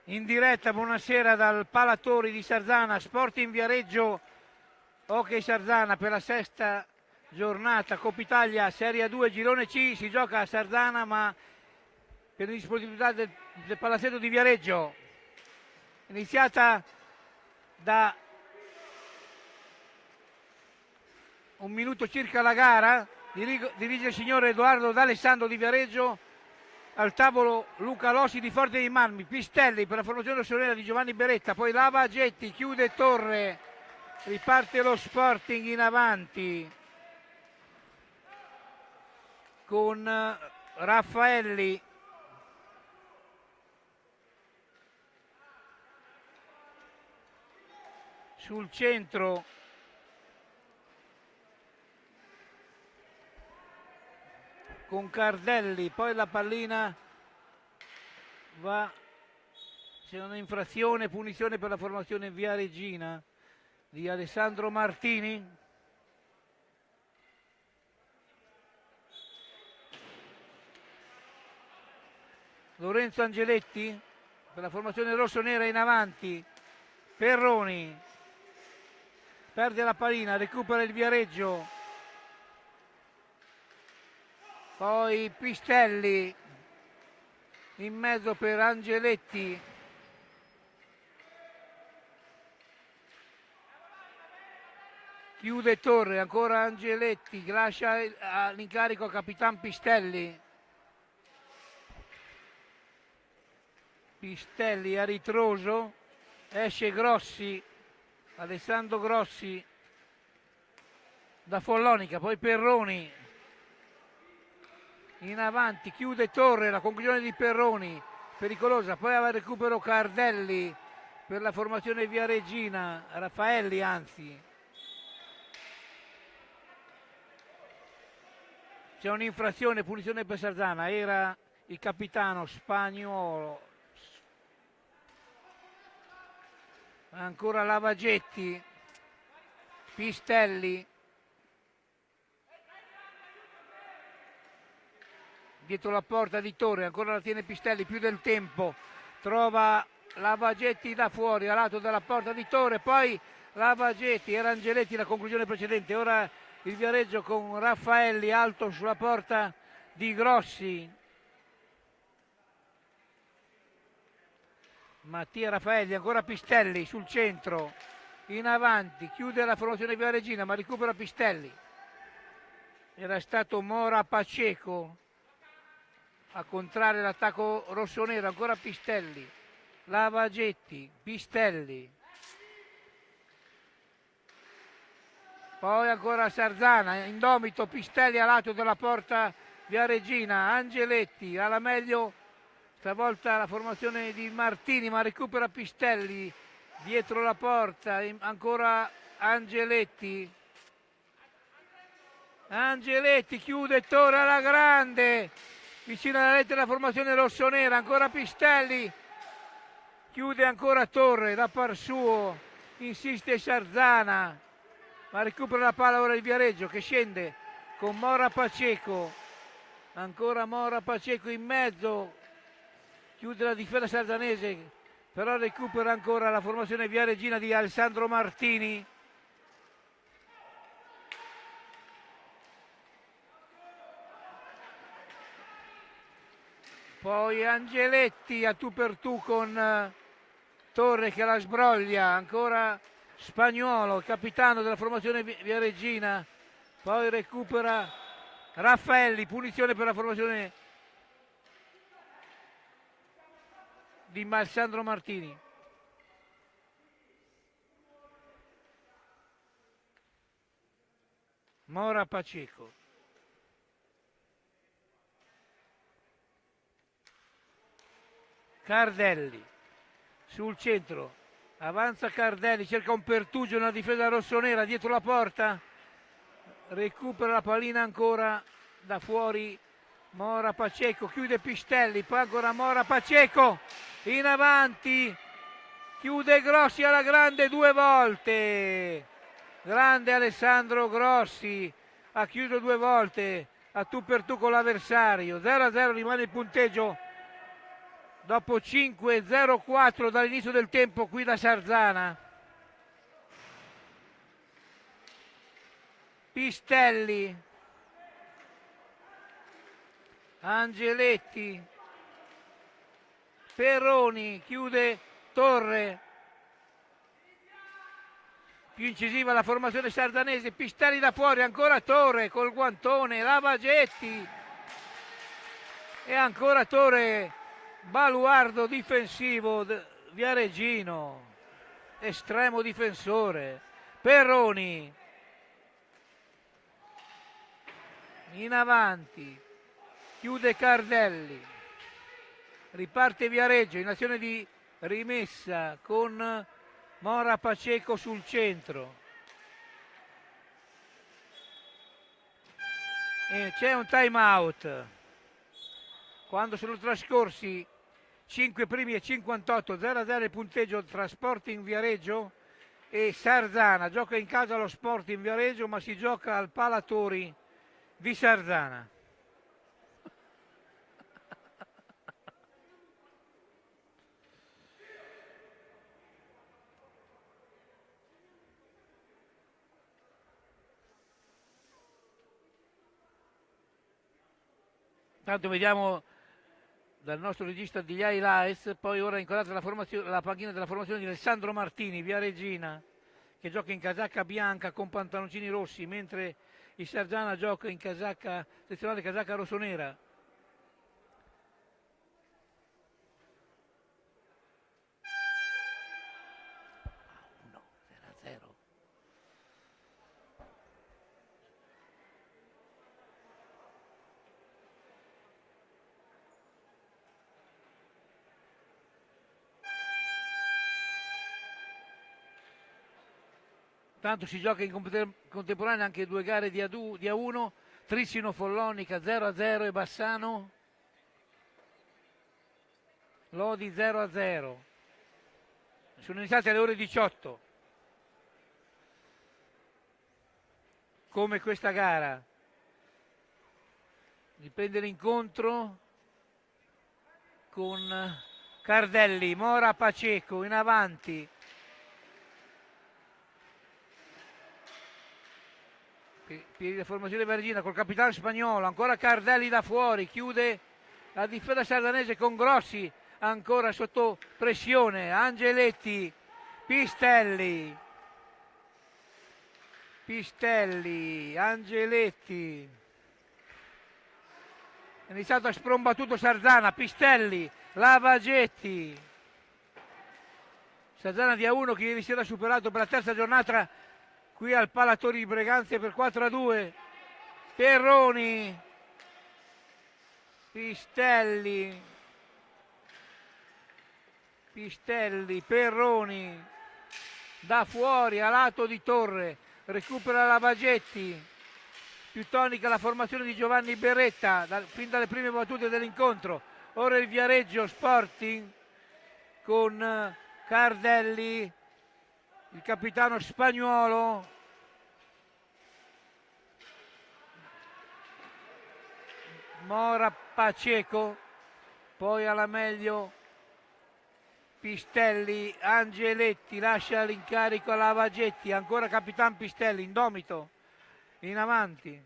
In diretta, buonasera dal Palatori di Sarzana, Sporting Viareggio, Hockey Sarzana per la sesta giornata, Coppa Italia Serie 2 Girone C, si gioca a Sarzana ma per disponibilità del Palazzetto di Viareggio. Iniziata da un minuto circa la gara, dirige il signor Edoardo D'Alessandro di Viareggio. Al tavolo Luca Lossi di Forte dei Marmi, Pistelli per la formazione rossonera di Giovanni Beretta, poi Lavagetti, chiude Torre, riparte lo Sporting in avanti con Raffaelli, sul centro con Cardelli, poi la pallina va, c'è un'infrazione, punizione per la formazione Via Regina di Alessandro Martini. Lorenzo Angeletti per la formazione rossonera in avanti, Perroni perde la pallina, recupera il Viareggio, poi Pistelli in mezzo per Angeletti, chiude Torre, ancora Angeletti, lascia l'incarico a Capitan Pistelli. Pistelli a ritroso, esce Grossi, Alessandro Grossi da Follonica, poi Perroni in avanti, chiude Torre, la conclusione di Perroni, pericolosa, poi aveva recupero Cardelli per la formazione Via Regina, Raffaelli anzi. C'è un'infrazione, punizione per Sarzana, era il capitano Spagnuolo. Ancora Lavagetti, Pistelli, dietro la porta di Torre, ancora la tiene Pistelli, più del tempo, trova Lavagetti da fuori, a lato della porta di Torre, poi Lavagetti, era Angeletti la conclusione precedente, ora il Viareggio con Raffaelli alto sulla porta di Grossi. Mattia Raffaelli, ancora Pistelli sul centro, in avanti, chiude la formazione Via Regina ma recupera Pistelli. Era stato Mora Paceco a contrarre l'attacco rossonero, ancora Pistelli, Lavagetti, Pistelli, poi ancora Sarzana, indomito Pistelli a lato della porta Via Regina, Angeletti, alla meglio stavolta la formazione di Martini ma recupera Pistelli dietro la porta, ancora Angeletti, chiude Torre alla grande, vicino alla rete della formazione rossonera, ancora Pistelli, chiude ancora Torre da par suo, insiste Sarzana, ma recupera la palla ora il Viareggio che scende con Mora Paceco, ancora Mora Paceco in mezzo, chiude la difesa sarzanese, però recupera ancora la formazione Via Regina di Alessandro Martini. Poi Angeletti a tu per tu con Torre che la sbroglia, ancora Spagnuolo, capitano della formazione Via Regina, poi recupera Raffaelli, punizione per la formazione di Alessandro Martini. Mora Paceco. Cardelli sul centro, avanza Cardelli, cerca un pertugio nella difesa rossonera dietro la porta, recupera la pallina ancora da fuori Mora Paceco, chiude Pistelli, poi ancora Mora Paceco in avanti, chiude Grossi alla grande due volte, grande Alessandro Grossi, ha chiuso due volte a tu per tu con l'avversario, 0-0 rimane il punteggio dopo 5-0-4 dall'inizio del tempo qui da Sarzana. Pistelli, Angeletti, Perroni, chiude Torre, più incisiva la formazione sardanese, Pistelli da fuori, ancora Torre col guantone, Lavagetti e ancora Torre, baluardo difensivo viareggino, estremo difensore. Perroni in avanti, chiude Cardelli, riparte Viareggio in azione di rimessa con Mora Paceco sul centro e c'è un time out quando sono trascorsi 5 primi e 58, 0-0 il punteggio tra Sporting Viareggio e Sarzana. Gioca in casa lo Sporting Viareggio, ma si gioca al Palatori di Sarzana. Tanto vediamo dal nostro regista di highlights, poi ora inquadrata la panchina della formazione di Alessandro Martini, Viareggina, che gioca in casacca bianca con pantaloncini rossi, mentre il Sarzana gioca in casacca sezionale, casacca rossonera. Tanto si gioca in contemporanea anche due gare di A1, Trissino Follonica 0-0 e Bassano Lodi 0-0. Sono iniziate alle ore 18. Come questa gara. Dipende l'incontro con Cardelli, Mora Paceco in avanti. Per la formazione vergina col capitano spagnolo, ancora Cardelli da fuori, chiude la difesa sardanese con Grossi ancora sotto pressione, Angeletti, Pistelli, Angeletti, è iniziato a sprombattuto Sarzana, Pistelli, Lavagetti, Sarzana di A1 che ieri sera ha superato per la terza giornata qui al Palatori di Breganze per 4-2. Perroni, Pistelli, Perroni, da fuori a lato di Torre, recupera Lavagetti, più tonica la formazione di Giovanni Beretta fin dalle prime battute dell'incontro. Ora il Viareggio Sporting con Cardelli, il capitano spagnolo, Mora Paceco, poi alla meglio Pistelli, Angeletti lascia l'incarico a Lavagetti, ancora capitan Pistelli, indomito, in avanti.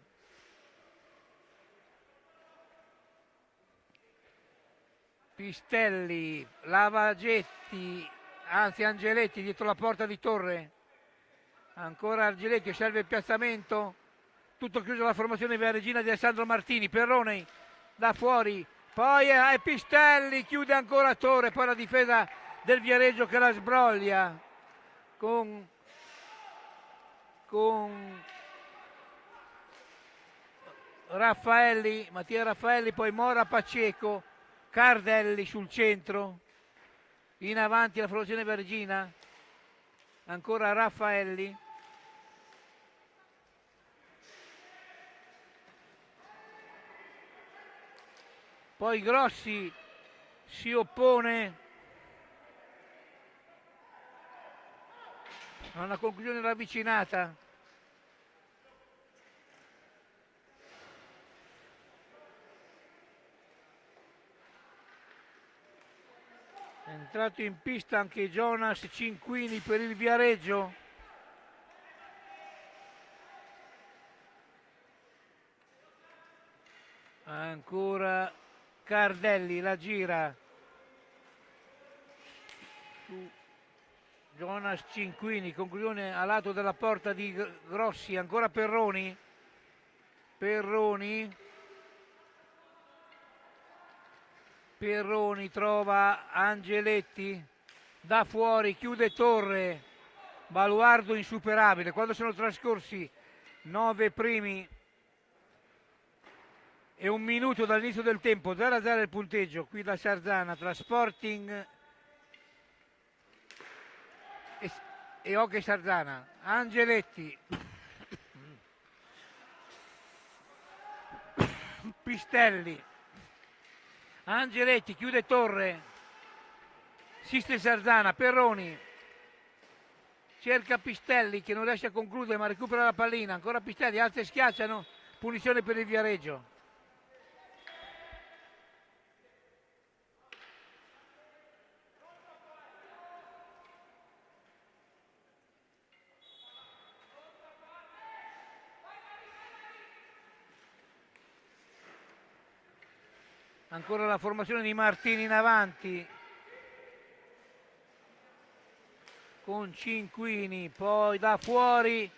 Pistelli, Lavagetti, anzi Angeletti dietro la porta di Torre, ancora Angeletti, serve il piazzamento, tutto chiuso la formazione viareggina di Alessandro Martini, Perroni da fuori, poi è Pistelli, chiude ancora Torre, poi la difesa del Viareggio che la sbroglia con Raffaelli, Mattia Raffaelli, poi Mora Paceco, Cardelli sul centro, in avanti la formazione vergina, ancora Raffaelli, poi Grossi si oppone a una conclusione ravvicinata. È entrato in pista anche Jonas Cinquini per il Viareggio. Ancora Cardelli, la gira su Jonas Cinquini, conclusione a lato della porta di Grossi, ancora Perroni. Perroni trova Angeletti, da fuori, chiude Torre, baluardo insuperabile. Quando sono trascorsi 9 primi e 1 minuto dall'inizio del tempo, 0-0 il punteggio qui da Sarzana tra Sporting e Hockey Sarzana. Angeletti, Pistelli, Angeletti, chiude Torre, assiste Sarzana, Perroni, cerca Pistelli che non riesce a concludere ma recupera la pallina, ancora Pistelli, alza e schiacciano, punizione per il Viareggio. Ancora la formazione di Martini in avanti con Cinquini, poi da fuori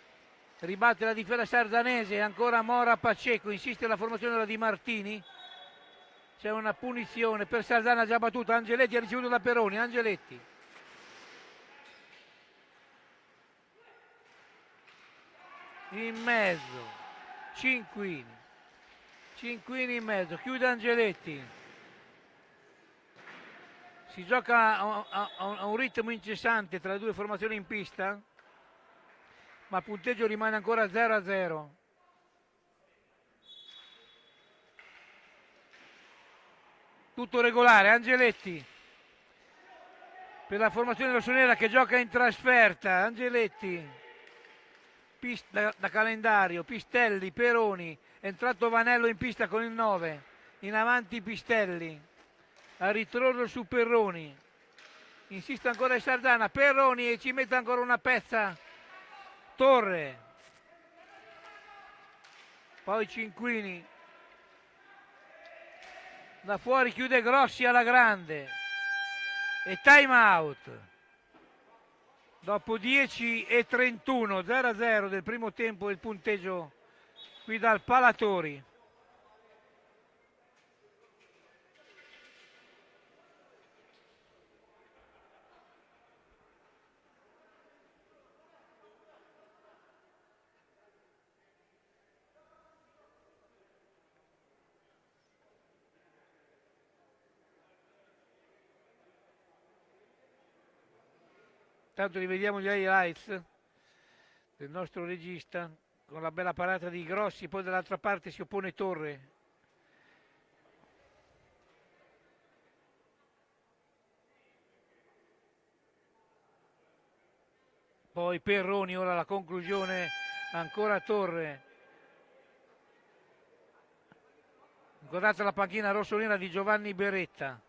ribatte la difesa sarzanese, ancora Mora Paceco, insiste la formazione della Di Martini, c'è una punizione per Sarzana già battuta. Angeletti ha ricevuto da Perroni, Angeletti in mezzo, Cinquini in mezzo, chiude Angeletti, si gioca a un ritmo incessante tra le due formazioni in pista, ma il punteggio rimane ancora 0-0. Tutto regolare, Angeletti per la formazione rossonera che gioca in trasferta, Angeletti da calendario, Pistelli, Peroni, è entrato Vanello in pista con il 9, in avanti Pistelli, a ritorno su Perroni, insiste ancora il Sarzana, Perroni e ci mette ancora una pezza Torre, poi Cinquini, da fuori chiude Grossi alla grande e time out. Dopo 10 e 31, 0-0 del primo tempo il punteggio qui dal Palatori. Intanto rivediamo gli highlights del nostro regista con la bella parata di Grossi, poi dall'altra parte si oppone Torre. Poi Perroni, ora la conclusione, ancora Torre. Guardate la panchina rossonera di Giovanni Beretta.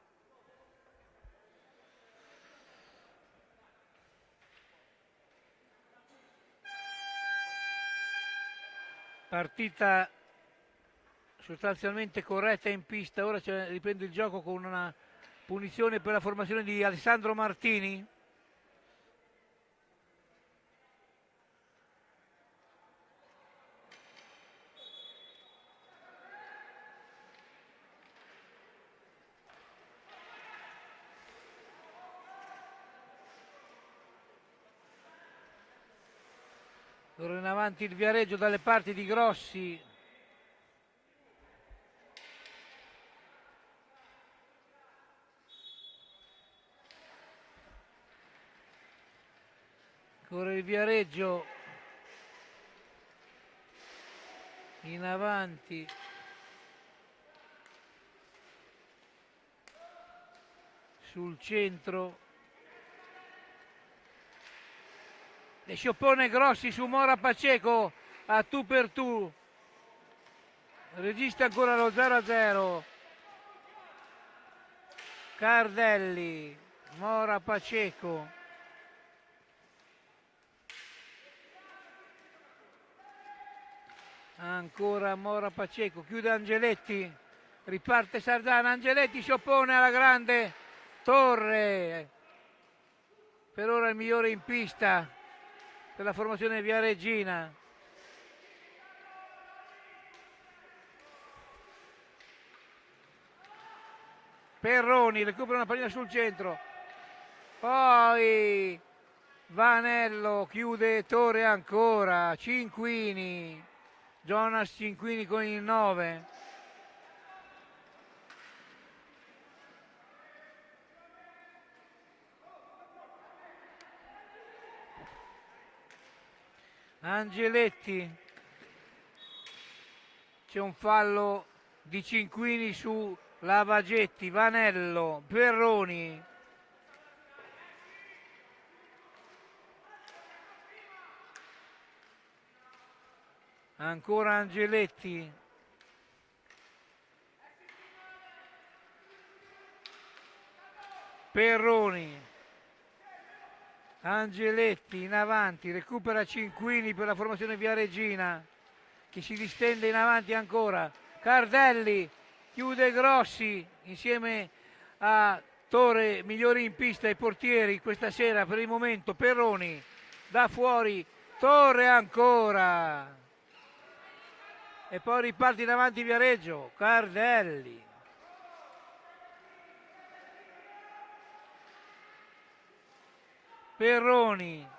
Partita sostanzialmente corretta in pista, ora riprende il gioco con una punizione per la formazione di Alessandro Martini. Ora in avanti il Viareggio dalle parti di Grossi. Ora il Viareggio in avanti. Sul centro. E si oppone Grossi su Mora Paceco a tu per tu, regista ancora lo 0-0. Cardelli Mora Paceco, ancora Mora Paceco, chiude Angeletti, riparte Sardana, Angeletti si oppone alla grande Torre, per ora il migliore in pista per la formazione Viareggina. Perroni recupera una pallina sul centro, poi Vanello chiude Torre ancora, Cinquini, Jonas Cinquini con il 9. Angeletti, c'è un fallo di Cinquini su Lavagetti, Vanello, Perroni, ancora Angeletti, Perroni, Angeletti in avanti, recupera Cinquini per la formazione Viareggina che si distende in avanti ancora, Cardelli chiude Grossi insieme a Torre, migliori in pista i portieri questa sera per il momento. Perroni da fuori, Torre ancora e poi riparte in avanti Viareggio, Cardelli, Perroni,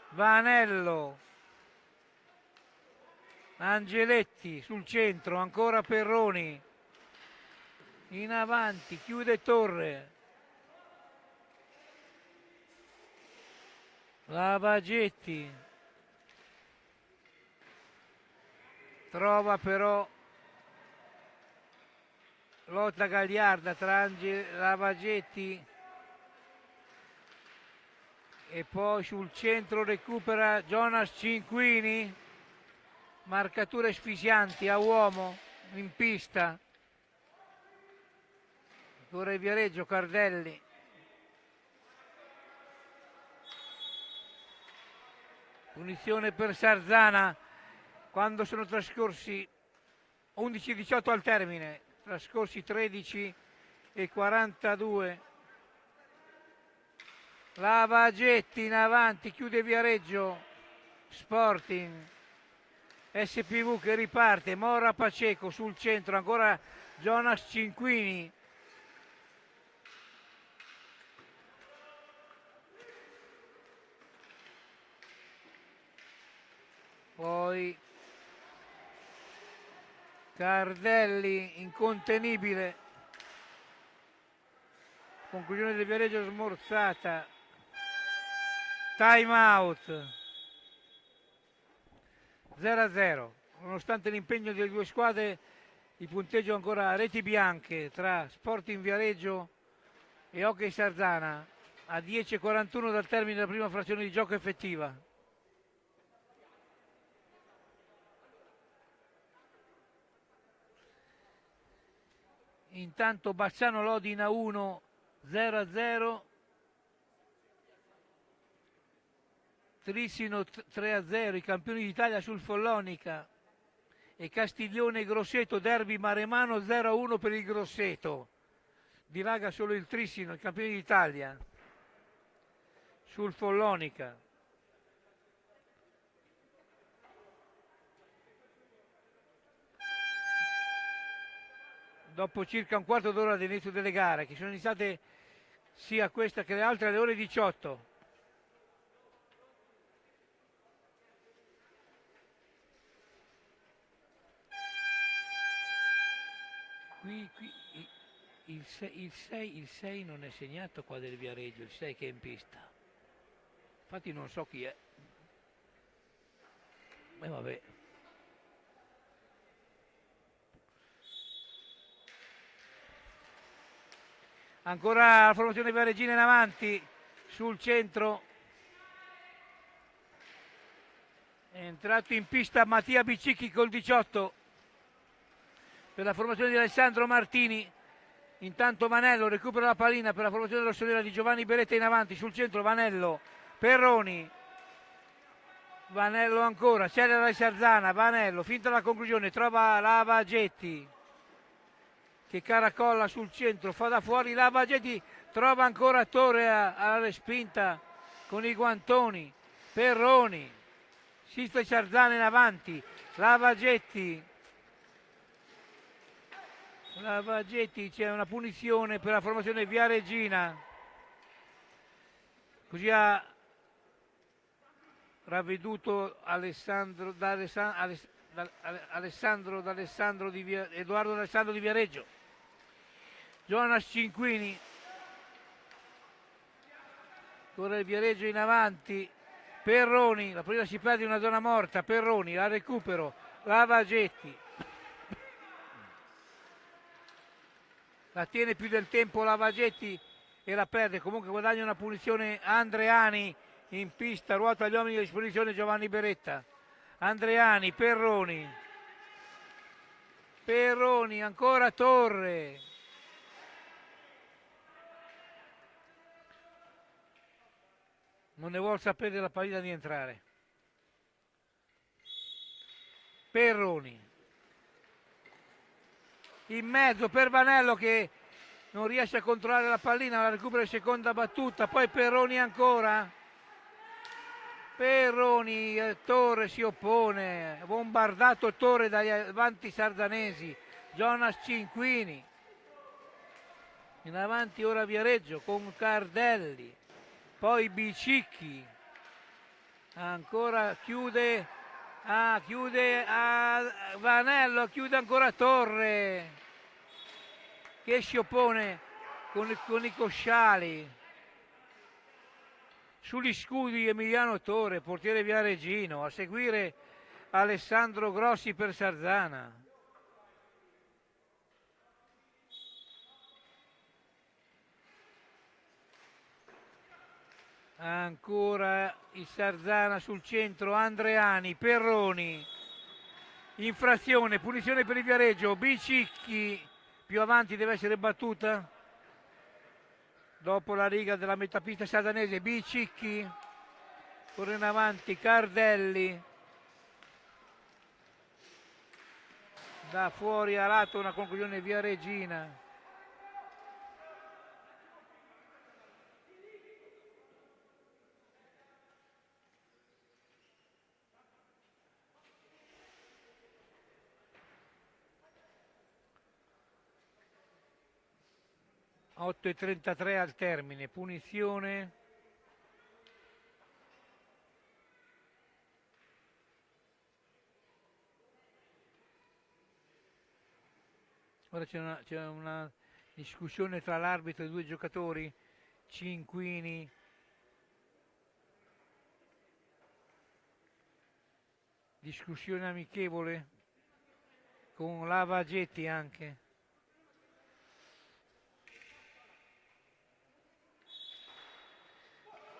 Vanello, Angeletti sul centro, ancora Perroni, in avanti, chiude Torre, Lavagetti, trova però lotta gagliarda tra Lavagetti e poi sul centro recupera Jonas Cinquini, marcature sfisianti a uomo in pista, ancora il Viareggio, Cardelli, punizione per Sardana quando sono trascorsi 11:18 al termine, trascorsi 13:42. Lavagetti in avanti, chiude Viareggio, Sporting, SPV che riparte, Mora Paceco sul centro, ancora Jonas Cinquini, poi Cardelli incontenibile, conclusione del Viareggio smorzata, time out, 0-0, nonostante l'impegno delle due squadre il punteggio ancora a reti bianche tra Sporting Viareggio e Hockey Sardana a 10:41 dal termine della prima frazione di gioco effettiva. Intanto Bassano Lodina 1, 0-0, Trissino 3-0, i campioni d'Italia sul Follonica, e Castiglione Grosseto derby maremano 0-1 per il Grosseto, dilaga solo il Trissino, i campioni d'Italia sul Follonica. Dopo circa un quarto d'ora dall'inizio delle gare, che sono iniziate sia questa che le altre alle ore 18. Qui il 6 non è segnato qua del Viareggio, il 6 che è in pista. Infatti non so chi è. E vabbè. Ancora la formazione viareggina in avanti, sul centro. È entrato in pista Mattia Bicicchi col 18 per la formazione di Alessandro Martini. Intanto Vanello recupera la pallina per la formazione rossonera di Giovanni Beretta in avanti, sul centro Vanello, Perroni, Vanello ancora, celera di Sarzana, Vanello, finta la conclusione, trova Lavagetti che caracolla sul centro, fa da fuori Lavagetti, trova ancora Torre alla respinta con i guantoni, Perroni, Sisto e Sarzana in avanti, Lavagetti, c'è una punizione per la formazione via Regina, così ha ravveduto Edoardo D'Alessandro di Viareggio. Jonas Cinquini, ancora il Viareggio in avanti, Perroni, la prima si perde in una zona morta, Perroni, la recupero, Lavagetti, la tiene più del tempo Lavagetti e la perde, comunque guadagna una punizione Andreani in pista, ruota agli uomini a disposizione Giovanni Beretta, Andreani, Perroni, ancora Torre, non ne vuol sapere della pallina di entrare, Perroni, in mezzo per Vanello che non riesce a controllare la pallina, la recupera in seconda battuta, poi Perroni ancora, Torre si oppone, bombardato Torre dagli avanti sardanesi, Jonas Cinquini, in avanti ora Viareggio con Cardelli, poi Bicicchi, ancora chiude Vanello, chiude ancora Torre che si oppone con i cosciali, sugli scudi Emiliano Torre, portiere Viareggino, a seguire Alessandro Grossi per Sarzana. Ancora il Sarzana sul centro, Andreani, Perroni, infrazione, punizione per il Viareggio, Bicicchi, più avanti deve essere battuta, dopo la riga della metapista sardanese, Bicicchi, corre in avanti, Cardelli, da fuori a lato una conclusione via Regina. A 8:33 al termine, punizione. Ora c'è una discussione tra l'arbitro e i due giocatori, Cinquini. Discussione amichevole con Lavagetti anche.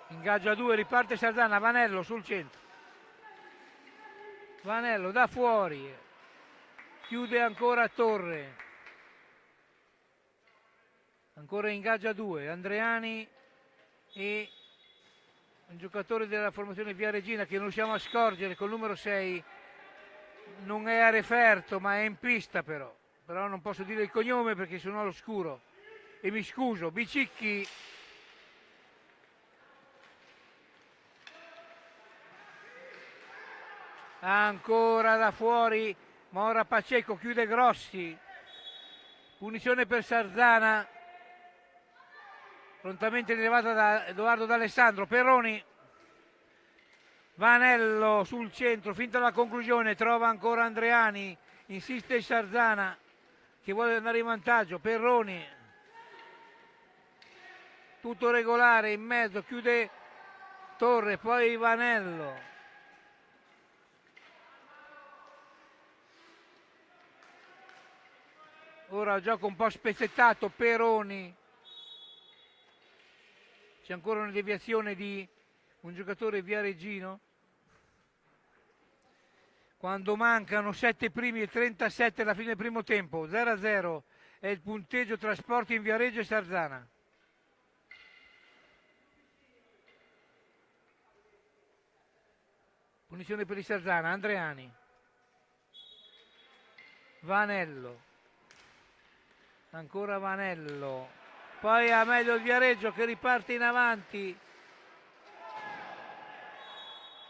Ingaggio a due, riparte Sarzana, Vanello sul centro. Vanello da fuori, chiude ancora Torre. Ancora ingaggio a due, Andreani e un giocatore della formazione via Regina che non riusciamo a scorgere col numero 6. Non è a referto ma è in pista però non posso dire il cognome perché sono all'oscuro e mi scuso. Bicicchi, ancora da fuori Mora Paceco, chiude Grossi, punizione per Sarzana prontamente rilevata da Edoardo D'Alessandro. Perroni, Vanello sul centro, finta la conclusione, trova ancora Andreani, insiste il Sarzana che vuole andare in vantaggio, Perroni, tutto regolare, in mezzo, chiude Torre, poi Vanello. Ora gioco un po' spezzettato, Perroni, c'è ancora una deviazione di un giocatore viareggino. Quando mancano 7 primi e 37 alla fine del primo tempo, 0-0 è il punteggio tra Sporting Viareggio e Sarzana. Punizione per il Sarzana, Andreani, Vanello, ancora Vanello, poi a meglio il Viareggio che riparte in avanti.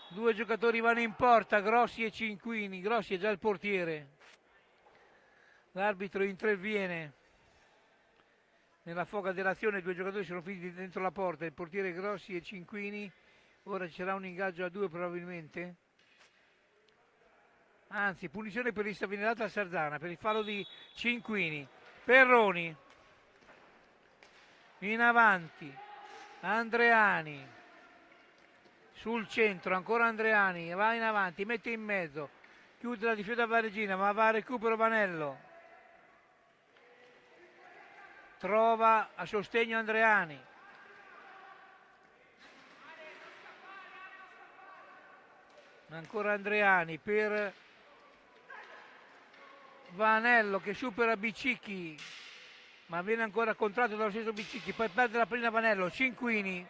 Due giocatori vanno in porta, Grossi e Cinquini. Grossi è già il portiere. L'arbitro interviene nella foga dell'azione, due giocatori sono finiti dentro la porta, il portiere Grossi e Cinquini. Ora ci sarà un ingaggio a due probabilmente. Anzi, punizione per lista viene data a Sarzana per il fallo di Cinquini. Perroni in avanti, Andreani sul centro, ancora Andreani, va in avanti, mette in mezzo, chiude la difesa Varegina, ma va a recupero Vanello, trova a sostegno Andreani, ancora Andreani per Vanello che supera Bicicchi, ma viene ancora contratto dallo stesso Bicicchi, poi perde la pallina Vanello, Cinquini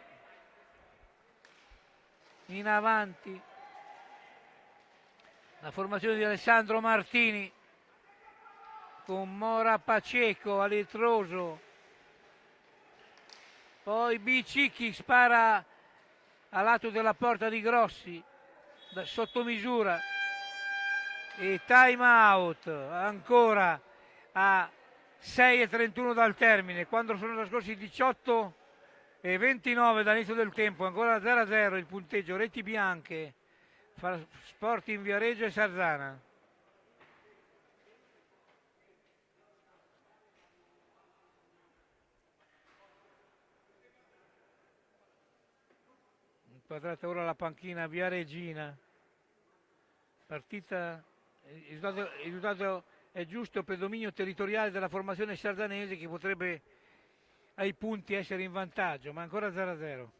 in avanti, la formazione di Alessandro Martini con Mora Paceco a ritroso, poi Bicicchi spara a lato della porta di Grossi da sotto misura e time out ancora a 6:31 dal termine, quando sono trascorsi 18:29 dall'inizio del tempo, ancora 0-0 il punteggio, reti bianche fra Sporting Viareggio e Sarzana. Inquadrata ora la panchina Viareggina, partita, il risultato è giusto per dominio territoriale della formazione sarzanese che potrebbe ai punti essere in vantaggio, ma ancora 0-0.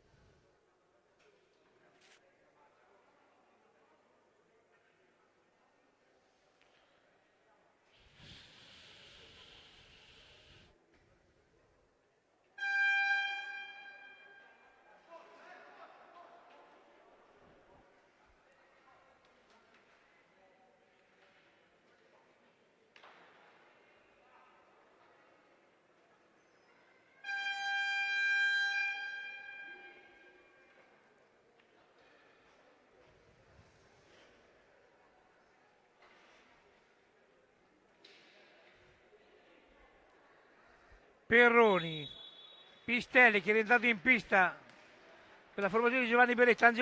Perroni, Pistelli che è rientrato in pista per la formazione di Giovanni Beretta,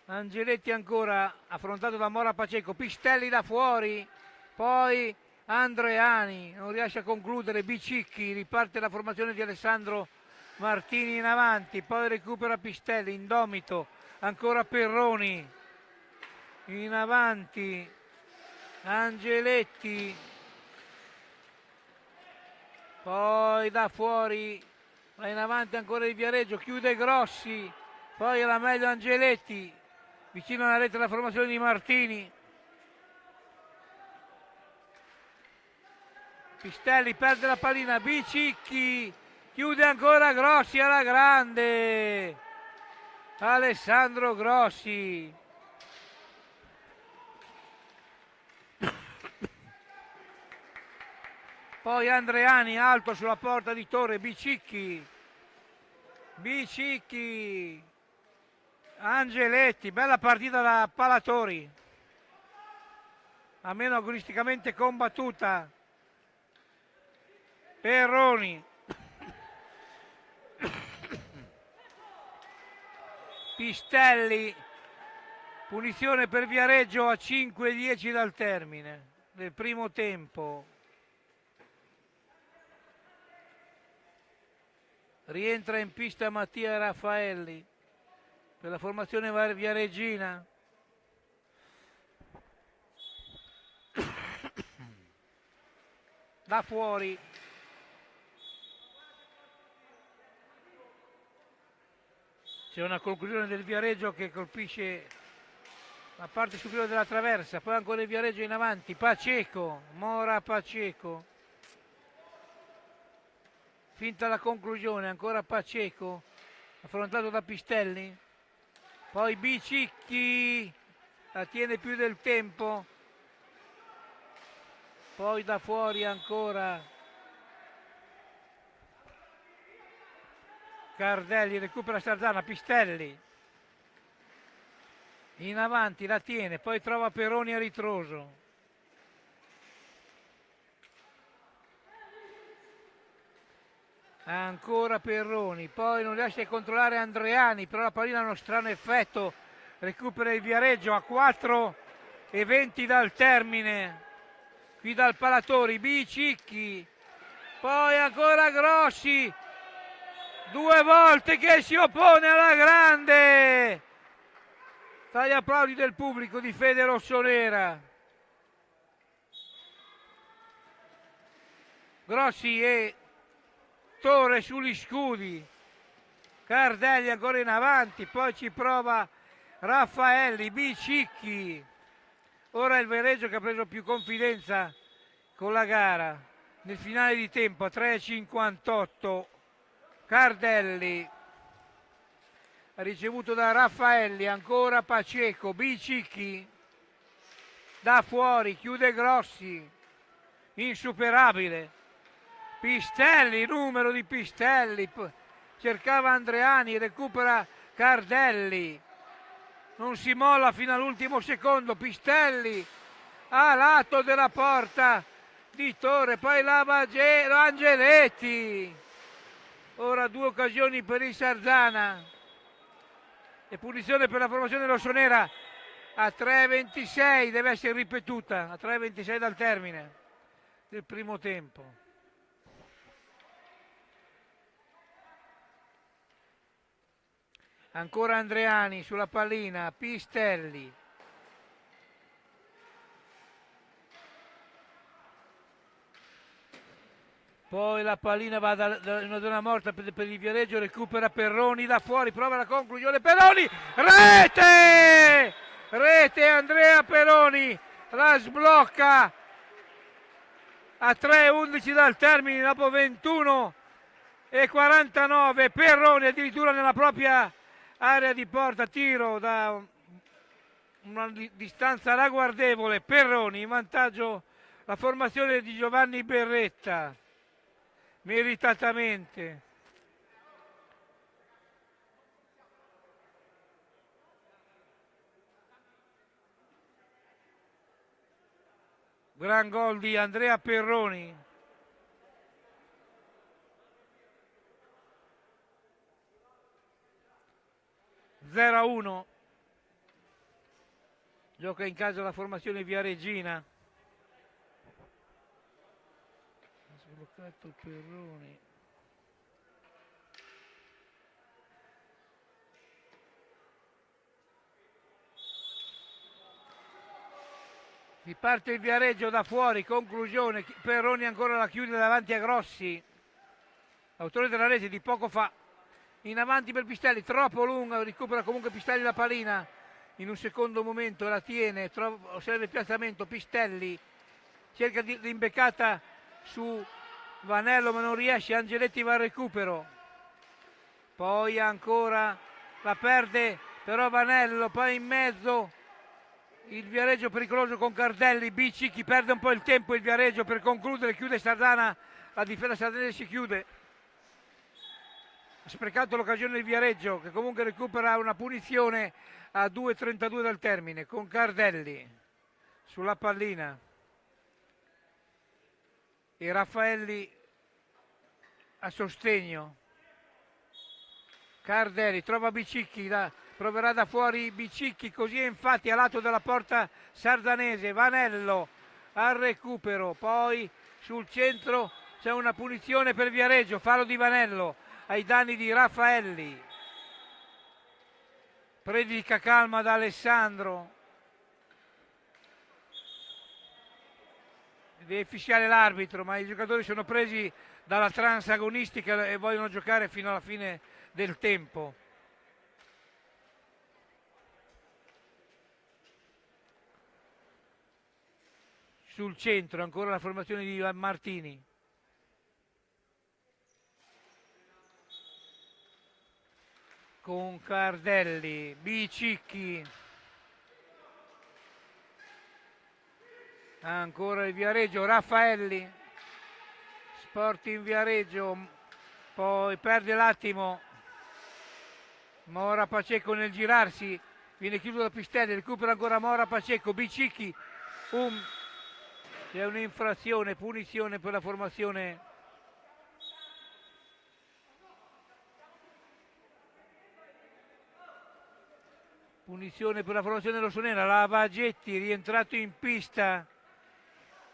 Angeletti ancora affrontato da Mora Paceco, Pistelli da fuori, poi Andreani non riesce a concludere, Bicicchi, riparte la formazione di Alessandro Martini in avanti, poi recupera Pistelli, indomito, ancora Perroni in avanti, Angeletti, poi da fuori va in avanti ancora il Viareggio, chiude Grossi, poi alla meglio Angeletti, vicino alla rete la formazione di Martini, Pistelli perde la pallina, Bicicchi, chiude ancora Grossi alla grande, Alessandro Grossi. Poi Andreani alto sulla porta di Torre, Bicicchi, Angeletti, bella partita da Palatori, a meno agonisticamente combattuta. Perroni, Pistelli, punizione per Viareggio a 5:10 dal termine del primo tempo. Rientra in pista Mattia Raffaelli per la formazione viareggina. Da fuori. C'è una conclusione del Viareggio che colpisce la parte superiore della traversa, poi ancora il Viareggio in avanti, Paceco, Mora Paceco. finta la conclusione, ancora Pacheco, affrontato da Pistelli, poi Bicicchi, la tiene più del tempo, poi da fuori ancora Cardelli, recupera Sardana, Pistelli, in avanti la tiene, poi trova Peroni a ritroso. Ancora Perroni, poi non riesce a controllare Andreani, però la pallina ha uno strano effetto, recupera il Viareggio a 4:20 dal termine, qui dal Palatori, Bicicchi, poi ancora Grossi, 2 volte che si oppone alla grande, tra gli applaudi del pubblico di fede rossonera. Grossi e Torre sugli scudi, Cardelli ancora in avanti, poi ci prova Raffaelli, Bicicchi, ora il Viareggio che ha preso più confidenza con la gara nel finale di tempo a 3:58. Cardelli ha ricevuto da Raffaelli, ancora Pacheco, Bicicchi da fuori, chiude Grossi, insuperabile. Pistelli, numero di Pistelli, cercava Andreani, recupera Cardelli, non si molla fino all'ultimo secondo, Pistelli a lato della porta di Torre, poi Angeletti, ora 2 occasioni per il Sarzana e punizione per la formazione rossonera a 3:26, deve essere ripetuta a 3:26 dal termine del primo tempo. Ancora Andreani sulla pallina, Pistelli, poi la pallina va in una zona morta per il Viareggio, recupera Perroni da fuori, prova la conclusione, Perroni, rete! Rete Andrea Perroni, la sblocca a 3:11 dal termine, dopo 21:49, Perroni addirittura nella propria area di porta, tiro da una distanza ragguardevole, Perroni in vantaggio, la formazione di Giovanni Berretta, meritatamente. Gran gol di Andrea Perroni. (0-1). Gioca in casa la formazione viareggina. Ha sbloccato Perroni. Riparte il Viareggio da fuori, conclusione, Perroni ancora la chiude davanti a Grossi, autore della rete di poco fa. In avanti per Pistelli, troppo lunga, recupera comunque Pistelli la pallina in un secondo momento, la tiene, osserva il piazzamento, Pistelli cerca l'imbeccata su Vanello ma non riesce, Angeletti va al recupero, poi ancora la perde però Vanello, poi in mezzo il Viareggio pericoloso con Cardelli, Bicicchi perde un po' il tempo, il Viareggio per concludere, chiude Sardana, la difesa sardanese si chiude. Ha sprecato l'occasione del Viareggio che comunque recupera una punizione a 2:32 dal termine con Cardelli sulla pallina e Raffaelli a sostegno. Cardelli trova Bicicchi, proverà da fuori Bicicchi, così è infatti a lato della porta sardanese. Vanello al recupero, poi sul centro c'è una punizione per Viareggio, fallo di Vanello ai danni di Raffaelli. Predica calma da Alessandro, deve fischiare l'arbitro, ma i giocatori sono presi dalla trance agonistica e vogliono giocare fino alla fine del tempo. Sul centro ancora la formazione di Martini. con Cardelli, Bicicchi, ancora il Viareggio, Raffaelli, Sporting Viareggio, poi perde l'attimo, Mora Paceco nel girarsi, viene chiuso da Pistelli, recupera ancora Mora Paceco, Bicicchi, c'è un'infrazione, punizione per la formazione rossonera. Lavagetti rientrato in pista,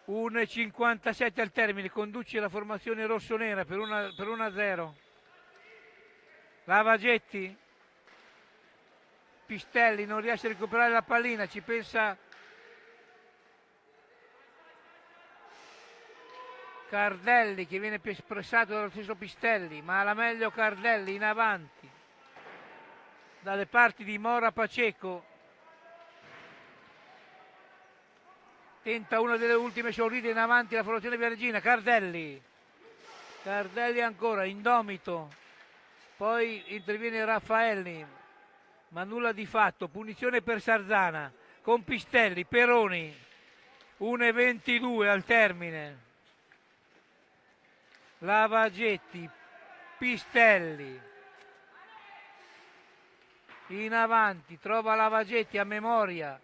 1,57 al termine, conduce la formazione rossonera per 1-0. Lavagetti, Pistelli non riesce a recuperare la pallina, ci pensa Cardelli che viene pressato dallo stesso Pistelli, ma alla meglio Cardelli in avanti dalle parti di Mora Paceco, tenta una delle ultime sorride in avanti la formazione viareggina, Cardelli ancora indomito, poi interviene Raffaelli ma nulla di fatto, punizione per Sarzana con Pistelli, Peroni, 1,22 al termine. Lavagetti, Pistelli in avanti, trova Lavagetti a memoria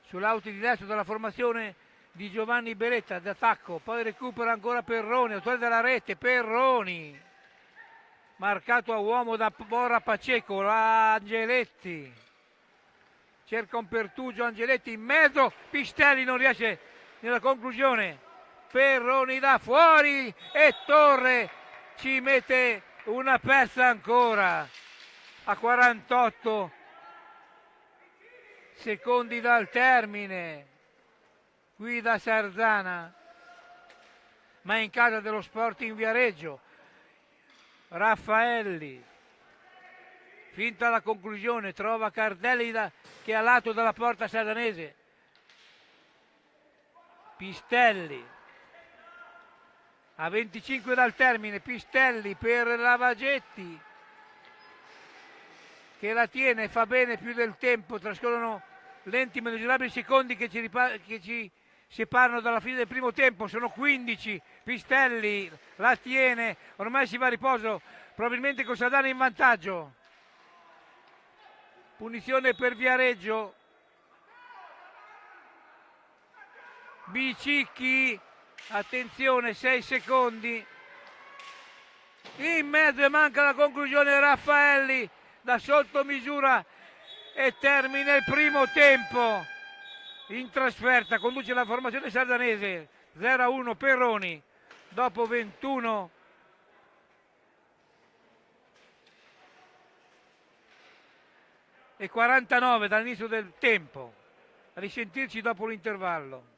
sull'auto di destro della formazione di Giovanni Beretta d'attacco, poi recupera ancora Perroni, autore della rete, Perroni marcato a uomo da Mora Paceco, Angeletti cerca un pertugio, Angeletti in mezzo, Pistelli non riesce nella conclusione, Perroni da fuori e Torre ci mette una pezza ancora a 48 secondi dal termine, qui da Sarzana ma in casa dello Sporting Viareggio. Raffaelli finta la conclusione, trova Cardelli che è a lato dalla porta sardanese, Pistelli a 25 dal termine, Pistelli per Lavagetti che la tiene, fa bene più del tempo, trascorrono lenti ma misurabili secondi che ci separano dalla fine del primo tempo, sono 15, Pistelli la tiene, ormai si va a riposo, probabilmente con Sarzana in vantaggio, punizione per Viareggio, Bicicchi, attenzione 6 secondi, in mezzo e manca la conclusione, Raffaelli da sotto misura e termina il primo tempo. In trasferta conduce la formazione sardanese 0-1 Perroni dopo 21 e 49 dall'inizio del tempo. A risentirci dopo l'intervallo.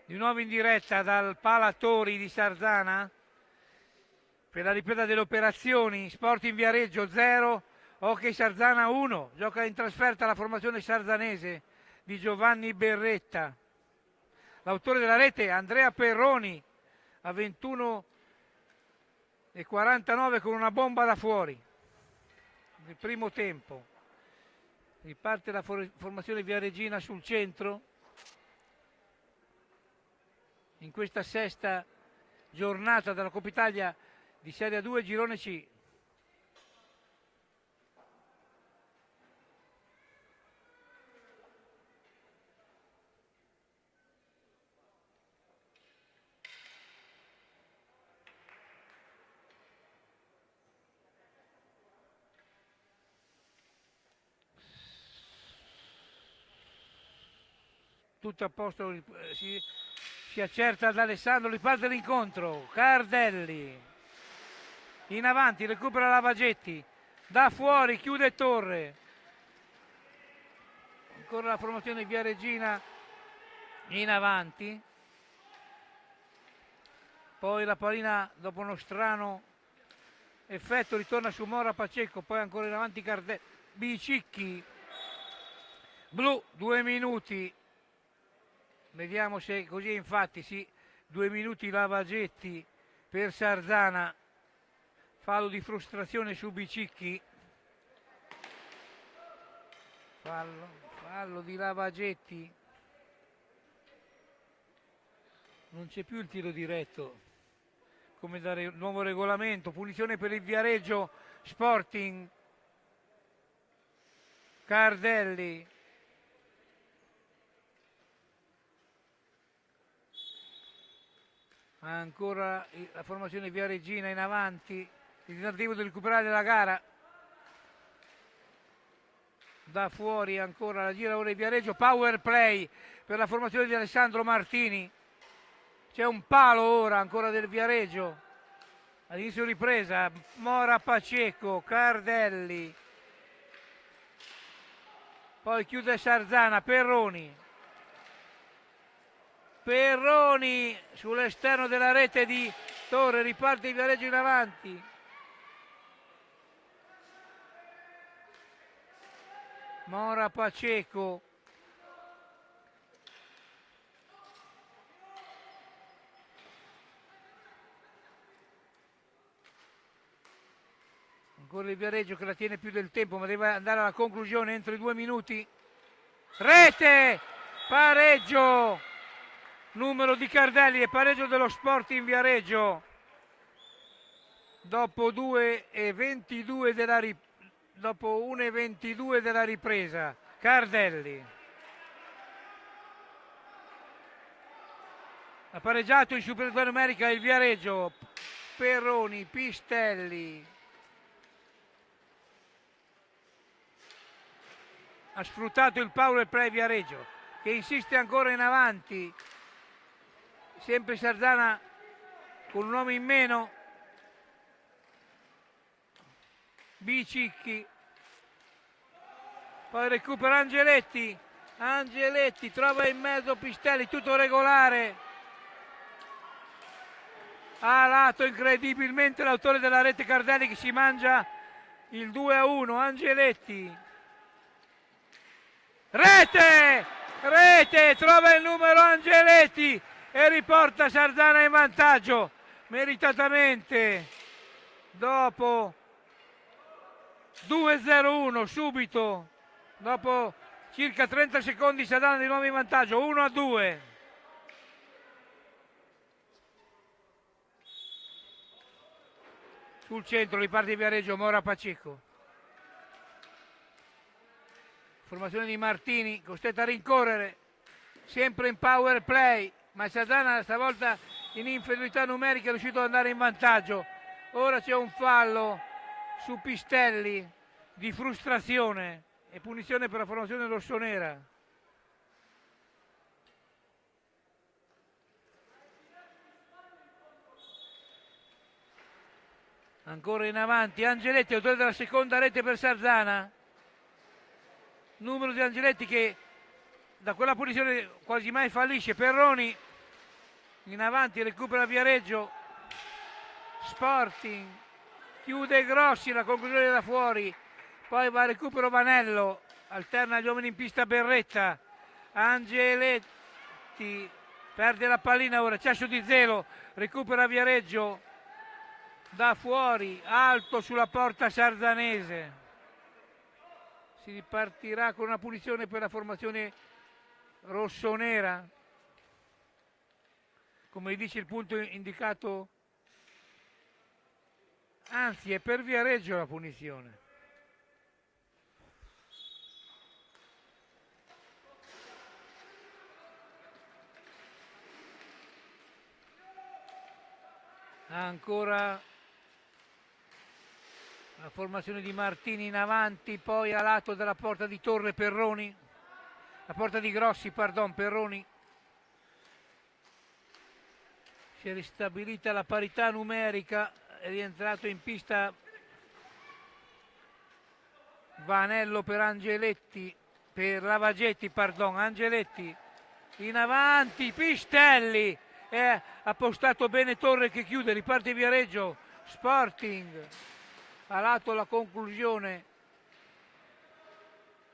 Di nuovo in diretta dal Palatori di Sarzana per la ripresa delle operazioni. Sporting Viareggio 0, Hockey Sarzana 1. Gioca in trasferta la formazione sarzanese di Giovanni Berretta. L'autore della rete è Andrea Perroni a 21:49 con una bomba da fuori nel primo tempo. Riparte la formazione viareggina sul centro in questa sesta giornata della Coppa Italia di Serie 2 Girone C. Tutto a posto, si accerta ad Alessandro, riparte l'incontro, Cardelli in avanti, recupera Lavagetti, da fuori, chiude Torre, ancora la formazione viareggina in avanti, poi la pallina dopo uno strano effetto ritorna su Mora Pacheco, poi ancora in avanti Cardelli, Bicicchi, blu, 2 minuti. Vediamo se così è, infatti sì, 2 minuti Lavagetti per Sarzana, fallo di frustrazione su Bicicchi, fallo di Lavagetti, non c'è più il tiro diretto come da nuovo regolamento, punizione per il Viareggio Sporting, Cardelli. Ancora la formazione viareggina in avanti, il tentativo di recuperare la gara da fuori, ancora la gira ora il Viareggio, power play per la formazione di Alessandro Martini, c'è un palo ora ancora del Viareggio all'inizio ripresa, Mora Pacheco, Cardelli, poi chiude Sarzana, Perroni sull'esterno della rete di Torre, riparte il Viareggio in avanti, Mora Pacheco, ancora il Viareggio che la tiene più del tempo ma deve andare alla conclusione entro i 2 minuti, rete, pareggio, numero di Cardelli e pareggio dello Sporting Viareggio dopo 2:22 dopo 1:22 della ripresa. Cardelli ha pareggiato in superiorità numerica il Viareggio, Perroni, Pistelli ha sfruttato il power play Viareggio che insiste ancora in avanti, sempre Sarzana con un uomo in meno, Bicicchi, poi recupera Angeletti, trova in mezzo Pistelli, tutto regolare, a lato incredibilmente l'autore della rete Cardelli che si mangia il 2-1, Angeletti, rete, trova il numero Angeletti e riporta Sarzana in vantaggio meritatamente dopo 2-0-1 subito, dopo circa 30 secondi Sarzana di nuovo in vantaggio, 1-2. Sul centro riparte Viareggio, Mora Pacheco, formazione di Martini costretta a rincorrere, sempre in power play, ma Sarzana stavolta in inferiorità numerica è riuscito ad andare in vantaggio. Ora c'è un fallo su Pistelli di frustrazione e punizione per la formazione rossonera. Ancora in avanti Angeletti, autore della seconda rete per Sarzana, numero di Angeletti che da quella posizione quasi mai fallisce, Perroni in avanti, recupera Viareggio, Sporting, chiude Grossi, la conclusione da fuori, poi va a recupero Vanello, alterna gli uomini in pista Berretta, Angeletti, perde la pallina ora, Ciascio di Zelo, recupera Viareggio, da fuori, alto sulla porta Sarzanese. Si ripartirà con una punizione per la formazione rossonera. Come dice il punto indicato, anzi è per Viareggio la punizione. Ancora la formazione di Martini in avanti, poi a lato della porta di Torre Perroni, la porta di Grossi, pardon, Perroni. Si è ristabilita la parità numerica, è rientrato in pista Vanello per Angeletti, per Lavagetti, pardon, Angeletti in avanti, Pistelli, ha postato bene Torre che chiude, riparte Viareggio, Sporting, a lato la conclusione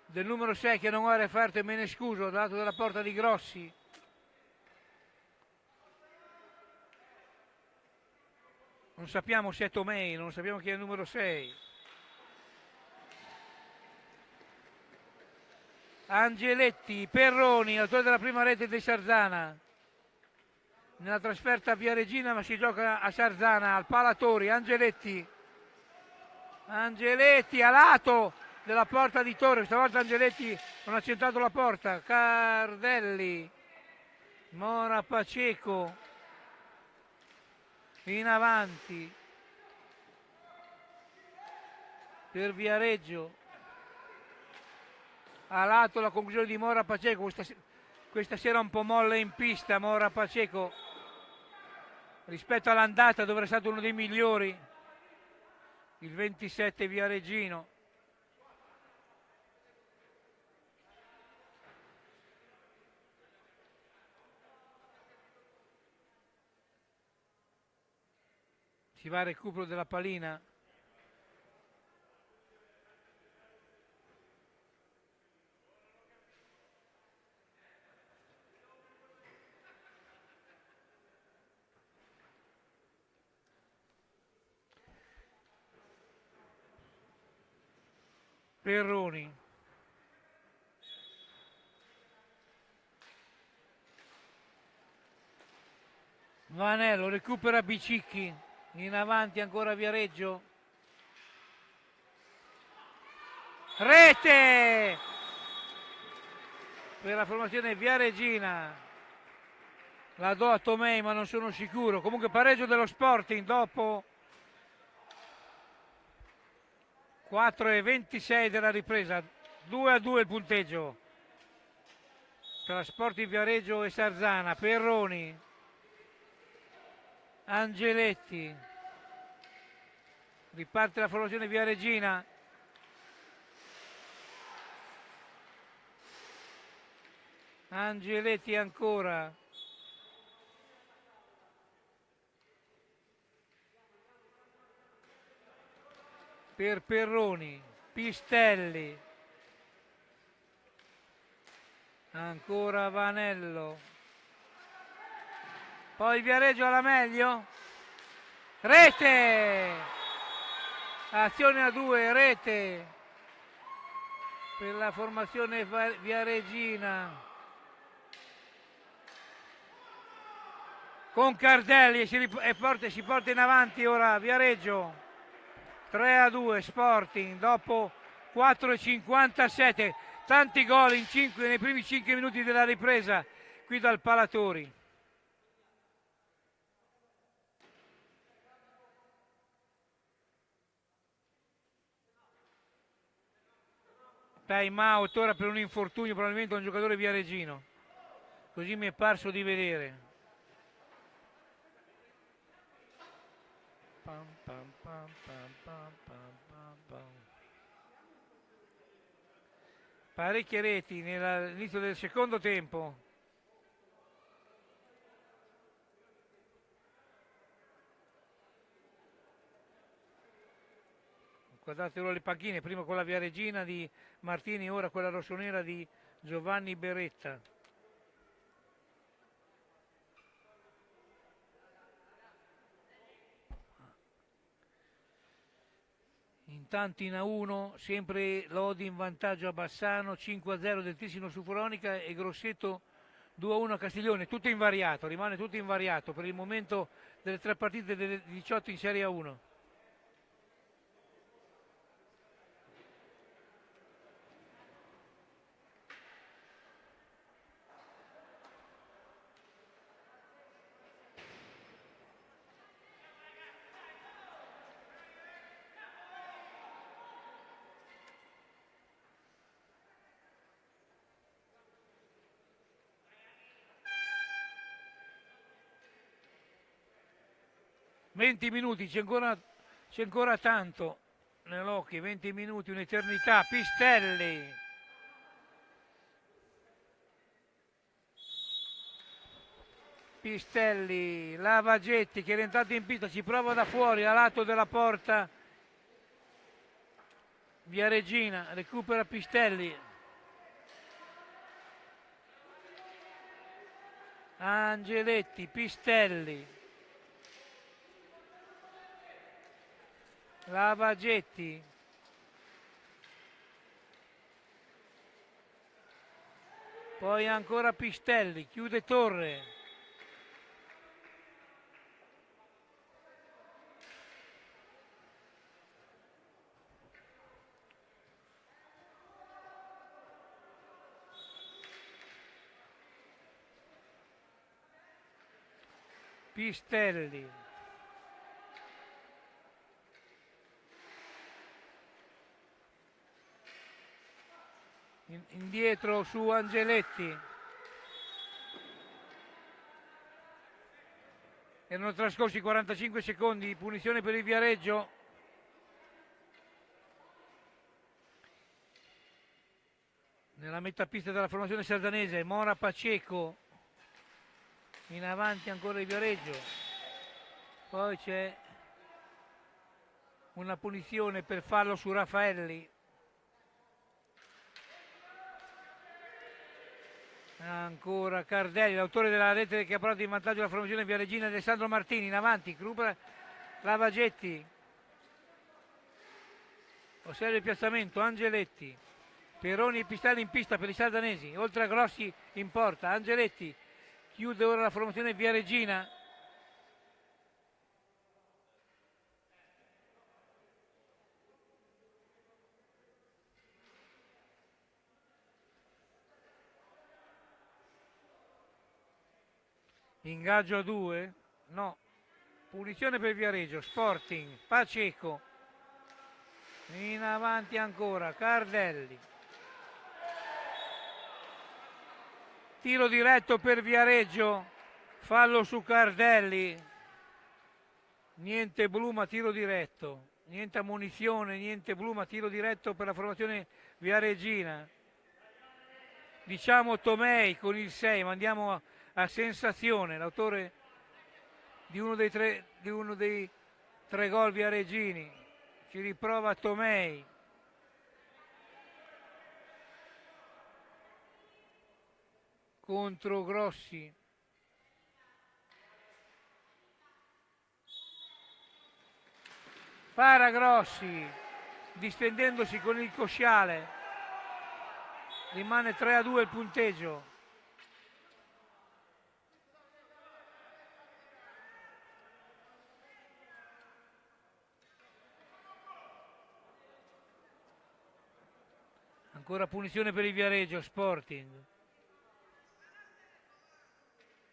del numero 6 che non ha referto e me ne scuso, dal lato della porta di Grossi. Non sappiamo se è Tomei, non sappiamo chi è il numero 6. Angeletti, Perroni, autore della prima rete di Sarzana. Nella trasferta a Via Regina, ma si gioca a Sarzana, al Palatori. Angeletti a lato della porta di Torre, stavolta Angeletti non ha centrato la porta. Cardelli, Mora Paceco in avanti per Viareggio, a lato la conclusione di Mora Paceco. Questa sera un po' molle in pista Mora Paceco rispetto all'andata, dove è stato uno dei migliori il 27 Viareggino. Si va al recupero della pallina. Perroni, Vanello recupera Bicicchi, in avanti ancora Viareggio, rete per la formazione viareggina, la do a Tomei ma non sono sicuro. Comunque pareggio dello Sporting dopo 4:26 della ripresa, 2-2 il punteggio tra Sporting Viareggio e Sarzana. Perroni, Angeletti, riparte la formazione viareggina, Angeletti ancora, per Perroni, Pistelli, ancora Vanello, poi Viareggio alla meglio, rete, azione a 2, rete per la formazione viareggina con Cardelli e si porta in avanti ora Viareggio. 3-2 Sporting dopo 4:57, tanti gol nei primi 5 minuti della ripresa qui dal Palatori. Time out ora per un infortunio probabilmente a un giocatore viareggino, così mi è parso di vedere. Parecchie reti all'inizio del secondo tempo. Guardate ora le panchine, prima con la Viareggina di Martini, ora quella rossonera di Giovanni Beretta. Intanto in A1 sempre Lodi in vantaggio a Bassano, 5-0 del Ticino su Furonica e Grosseto 2-1 a Castiglione, tutto invariato, rimane tutto invariato per il momento delle 3 partite delle 18 in Serie A1. «20 minuti, c'è ancora tanto nell'occhio, 20 minuti, un'eternità». Pistelli, Pistelli, Lavagetti che è entrato in pista, ci prova da fuori, a lato della porta Viareggina, recupera Pistelli. Angeletti, Pistelli, Lavagetti, poi ancora Pistelli, chiude Torre. Pistelli, indietro su Angeletti. Erano trascorsi 45 secondi, punizione per il Viareggio. Nella metà pista della formazione sardanese, Mora Paceco, in avanti ancora il Viareggio. Poi c'è una punizione per fallo su Raffaelli. Ancora Cardelli, l'autore della rete che ha portato in vantaggio la formazione viareggina, Alessandro Martini, in avanti, recupera Lavagetti. Osserva il piazzamento, Angeletti. Peroni e Pistelli in pista per i sardanesi, oltre a Grossi in porta. Angeletti chiude ora la formazione viareggina. Ingaggio a 2? No. Punizione per Viareggio, Sporting, Paceco. In avanti ancora, Cardelli. Tiro diretto per Viareggio, fallo su Cardelli. Niente blu ma tiro diretto. Niente ammonizione, niente blu ma tiro diretto per la formazione viareggina. Diciamo Tomei con il 6, ma andiamo a sensazione, l'autore di uno dei tre gol viareggini. Ci riprova Tomei. Contro Grossi. Para Grossi, distendendosi con il cosciale. Rimane 3-2 il punteggio. Ancora punizione per il Viareggio, Sporting.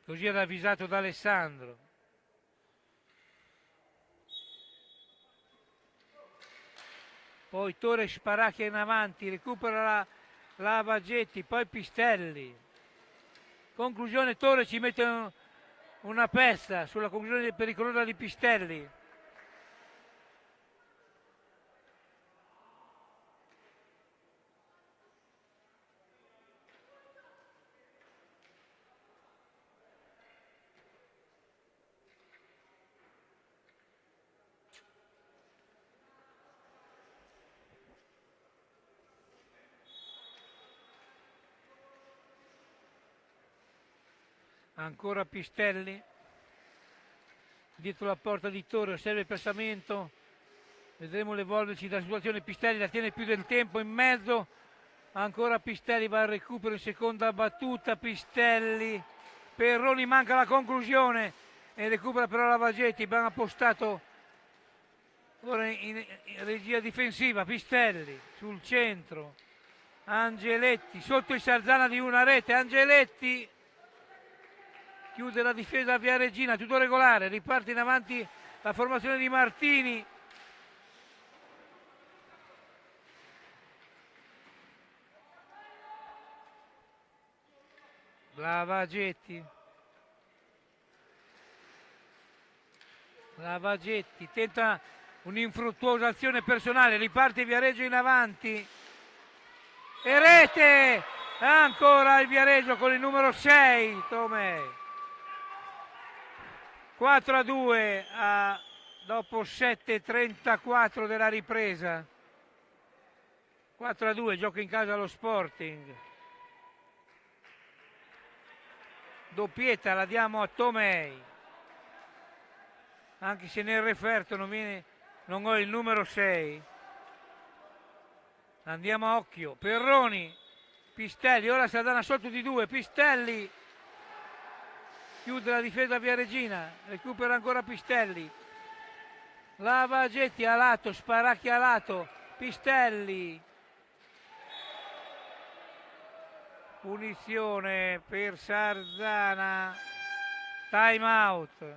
Così era avvisato da Alessandro. Poi Torres Sparacchia in avanti, recupera la Vagetti, poi Pistelli. Conclusione, Torres ci mette una pezza sulla conclusione pericolosa di Pistelli. ancora Pistelli, dietro la porta di Torre, osserva il passamento, vedremo l'evolversi della situazione. Pistelli la tiene più del tempo in mezzo, ancora Pistelli, va al recupero in seconda battuta. Pistelli, Perroni, manca la conclusione e recupera però Lavagetti, ben appostato ora in regia difensiva. Pistelli sul centro, Angeletti sotto il Sarzana di una rete, Angeletti chiude la difesa a Viareggina, tutto regolare, riparte in avanti la formazione di Martini. Lavagetti tenta un'infruttuosa azione personale, riparte Viareggio in avanti e rete ancora il Viareggio con il numero 6 Tomei. 4-2 dopo 7:34 della ripresa. 4-2, gioca in casa lo Sporting. Doppietta la diamo a Tomei, anche se nel referto non ho il numero 6. Andiamo a occhio. Perroni, Pistelli, ora Sardana sotto di 2, Pistelli chiude la difesa Viareggina, recupera ancora Pistelli, Lavagetti a lato, Sparacchi a lato, Pistelli, punizione per Sarzana, time out.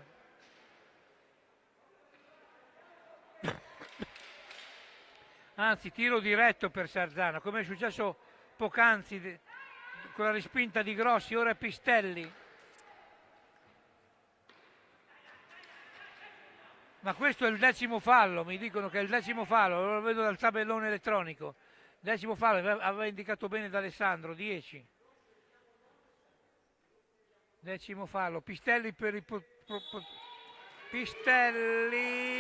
Anzi, tiro diretto per Sarzana, come è successo poc'anzi con la respinta di Grossi. Ora è Pistelli. Ma questo è il 10° fallo, mi dicono che è il 10° fallo, lo vedo dal tabellone elettronico. 10° fallo, aveva indicato bene D'Alessandro, 10. 10° fallo, Pistelli per il... Pistelli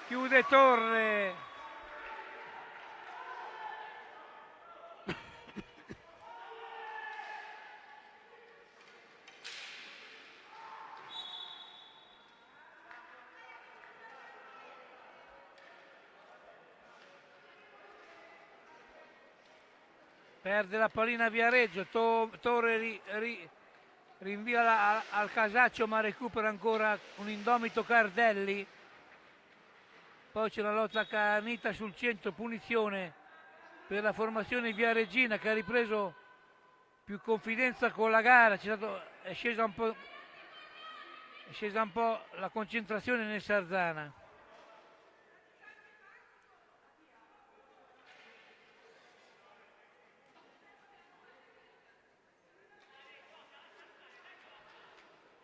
chiude Torre. Perde la pallina Viareggio, Torre rinvia al Casaccio, ma recupera ancora un indomito Cardelli. Poi c'è la lotta Canita sul centro, punizione per la formazione Viareggina che ha ripreso più confidenza con la gara. È scesa un po' la concentrazione nel Sarzana.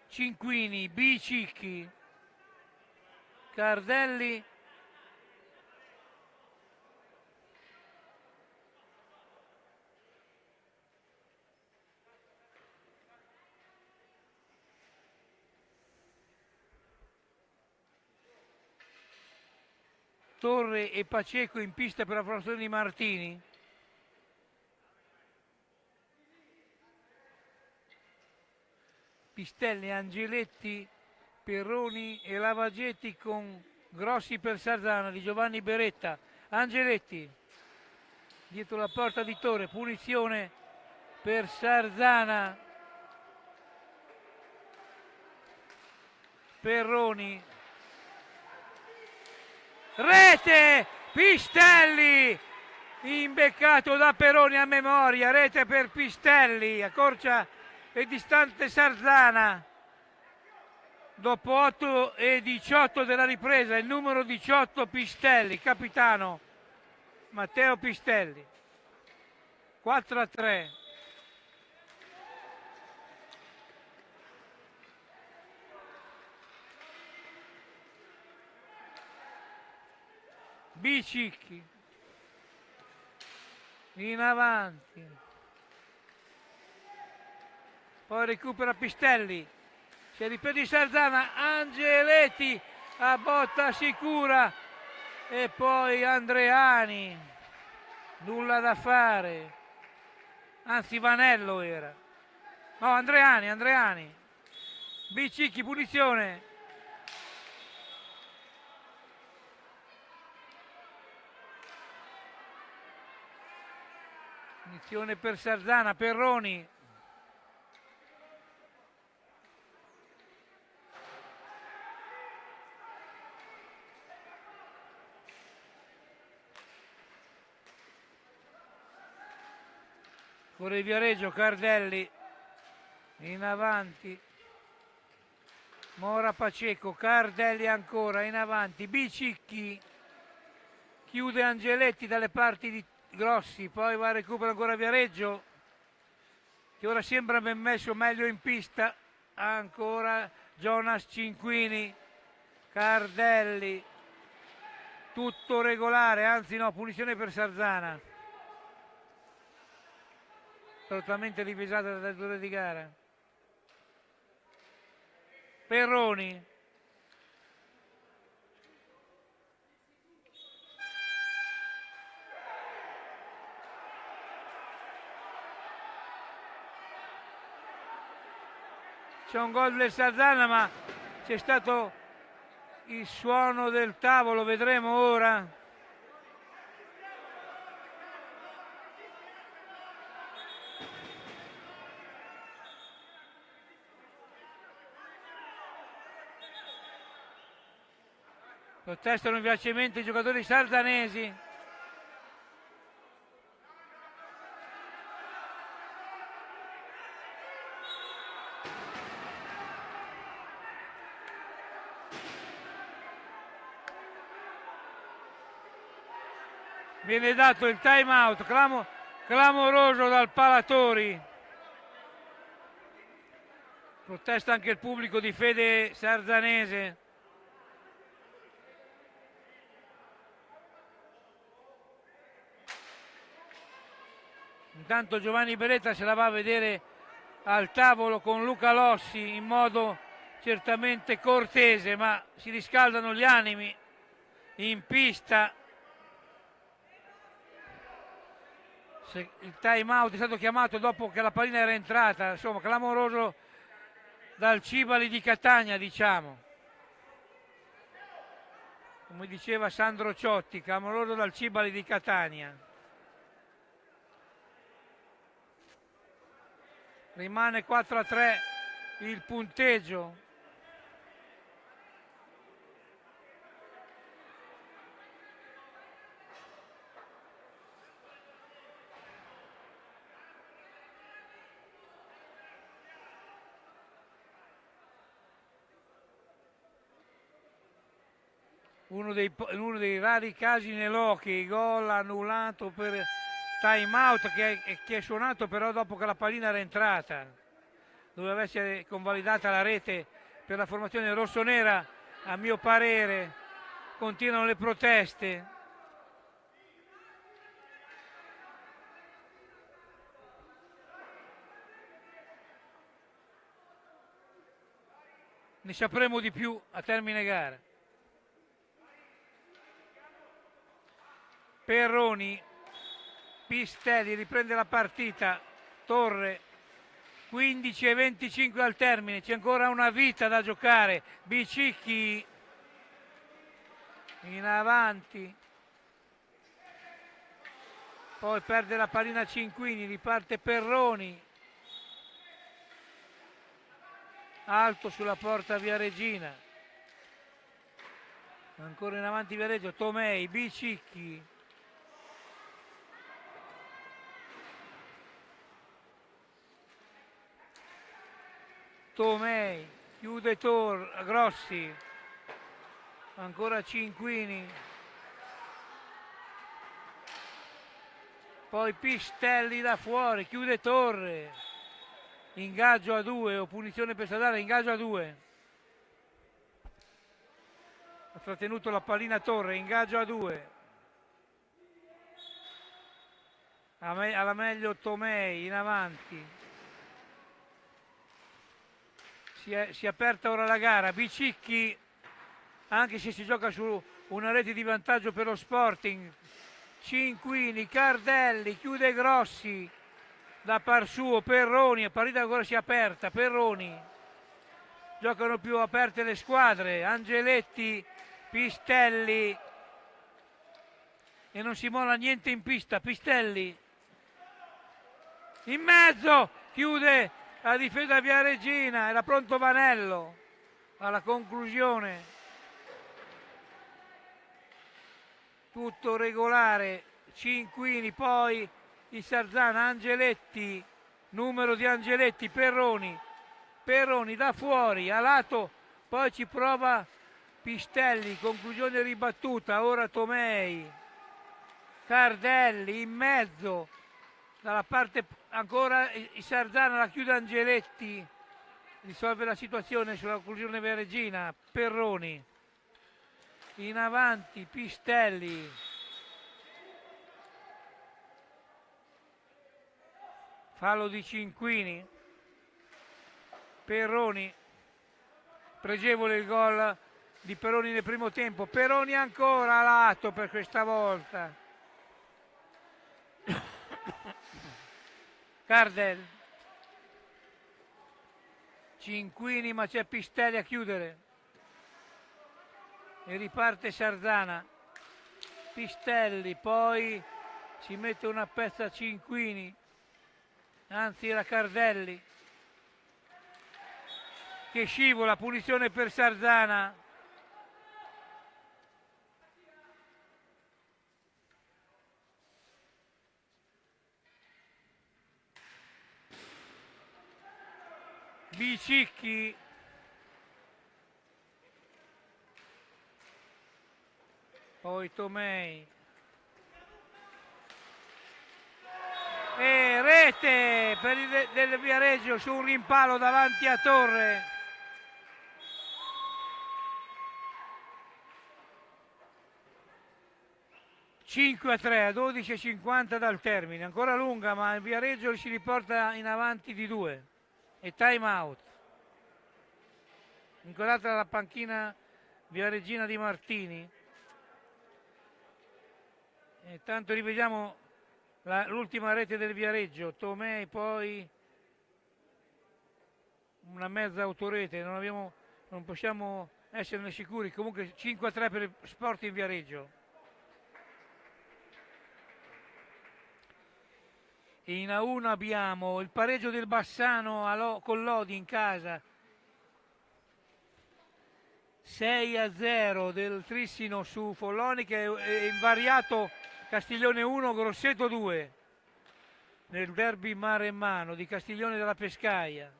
Cinquini, Bicicchi, Cardelli, Torre e Paceco in pista per la formazione di Martini. Pistelli, Angeletti, Perroni e Lavagetti con Grossi per Sarzana di Giovanni Beretta. Angeletti dietro la porta di Torre, punizione per Sarzana. Perroni, rete, Pistelli imbeccato da Perroni a memoria, rete per Pistelli, accorcia e distante Sarzana dopo 8:18 della ripresa. Il numero 18 Pistelli, capitano Matteo Pistelli. 4-3. Bicicchi in avanti, poi recupera Pistelli, si ripete Sarzana, Angeletti a botta sicura e poi Andreani, nulla da fare, anzi Vanello era. No, Andreani. Bicicchi, punizione. Punizione per Sarzana, Perroni. Corre Viareggio, Cardelli in avanti, Mora Paceco, Cardelli ancora in avanti, Bicicchi, chiude Angeletti dalle parti di Grossi, poi va a recupero ancora Viareggio che ora sembra ben messo meglio in pista, ancora Jonas Cinquini, Cardelli, tutto regolare, anzi no, punizione per Sarzana. Totalmente rivisata dal direttore di gara. Perroni. C'è un gol del Sarzana, ma c'è stato il suono del tavolo, vedremo ora. Protestano vivacemente i giocatori sarzanesi. Viene dato il time out clamoroso dal Palatori. Protesta anche il pubblico di fede sarzanese. Intanto Giovanni Beretta se la va a vedere al tavolo con Luca Lossi in modo certamente cortese, ma si riscaldano gli animi in pista. Il time out è stato chiamato dopo che la pallina era entrata, insomma clamoroso dal Cibali di Catania, diciamo. Come diceva Sandro Ciotti, clamoroso dal Cibali di Catania. Rimane 4-3 il punteggio. Uno dei rari casi nell'hockey, gol annullato per time out che è suonato però dopo che la pallina era entrata. Doveva essere convalidata la rete per la formazione rossonera, a mio parere. Continuano le proteste. Ne sapremo di più a termine gara. Perroni, Pistelli riprende la partita, Torre, 15-25 al termine, c'è ancora una vita da giocare, Bicicchi in avanti, poi perde la pallina Cinquini, riparte Perroni, alto sulla porta Viareggina, ancora in avanti Viareggio, Tomei, Bicicchi, Tomei, chiude Grossi, ancora Cinquini, poi Pistelli da fuori, chiude Torre, ingaggio a 2 o punizione per Sadara, ingaggio a 2. Ha trattenuto la pallina Torre, ingaggio a 2. Alla meglio Tomei in avanti. Si è aperta ora la gara, Bicicchi, anche se si gioca su una rete di vantaggio per lo Sporting, Cinquini, Cardelli, chiude Grossi, da par suo, Perroni, la partita ancora si è aperta, Perroni, giocano più aperte le squadre, Angeletti, Pistelli, e non si molla niente in pista, Pistelli, in mezzo, chiude la difesa Viareggina, era pronto Vanello alla conclusione, tutto regolare, Cinquini, poi il Sarzana, Angeletti, numero di Angeletti, Perroni da fuori, a lato, poi ci prova Pistelli, conclusione ribattuta, ora Tomei, Cardelli in mezzo, dalla parte ancora il Sarzana, la chiude Angeletti, risolve la situazione sulla conclusione Viareggina, Perroni, in avanti Pistelli, fallo di Cinquini, Perroni, pregevole il gol di Perroni nel primo tempo, Perroni ancora a lato per questa volta, Cardel, Cinquini, ma c'è Pistelli a chiudere e riparte Sarzana, Pistelli, poi ci mette una pezza Cinquini, anzi era Cardelli che scivola, punizione per Sarzana. Bicicchi, poi Tomei e rete per il del Viareggio su un rimpallo davanti a Torre. (5-3) a 12:50 dal termine, ancora lunga ma il Viareggio si riporta in avanti di 2 e time out. Incolata dalla panchina viareggina di Martini. E tanto rivediamo l'ultima rete del Viareggio, Tomei, poi una mezza autorete, non possiamo esserne sicuri, comunque 5-3 per il Sporting Viareggio. In A1 abbiamo il pareggio del Bassano con Lodi in casa, 6-0 del Trissino su Folloni, che è invariato Castiglione 1, Grosseto 2 nel derby mare e mano di Castiglione della Pescaia,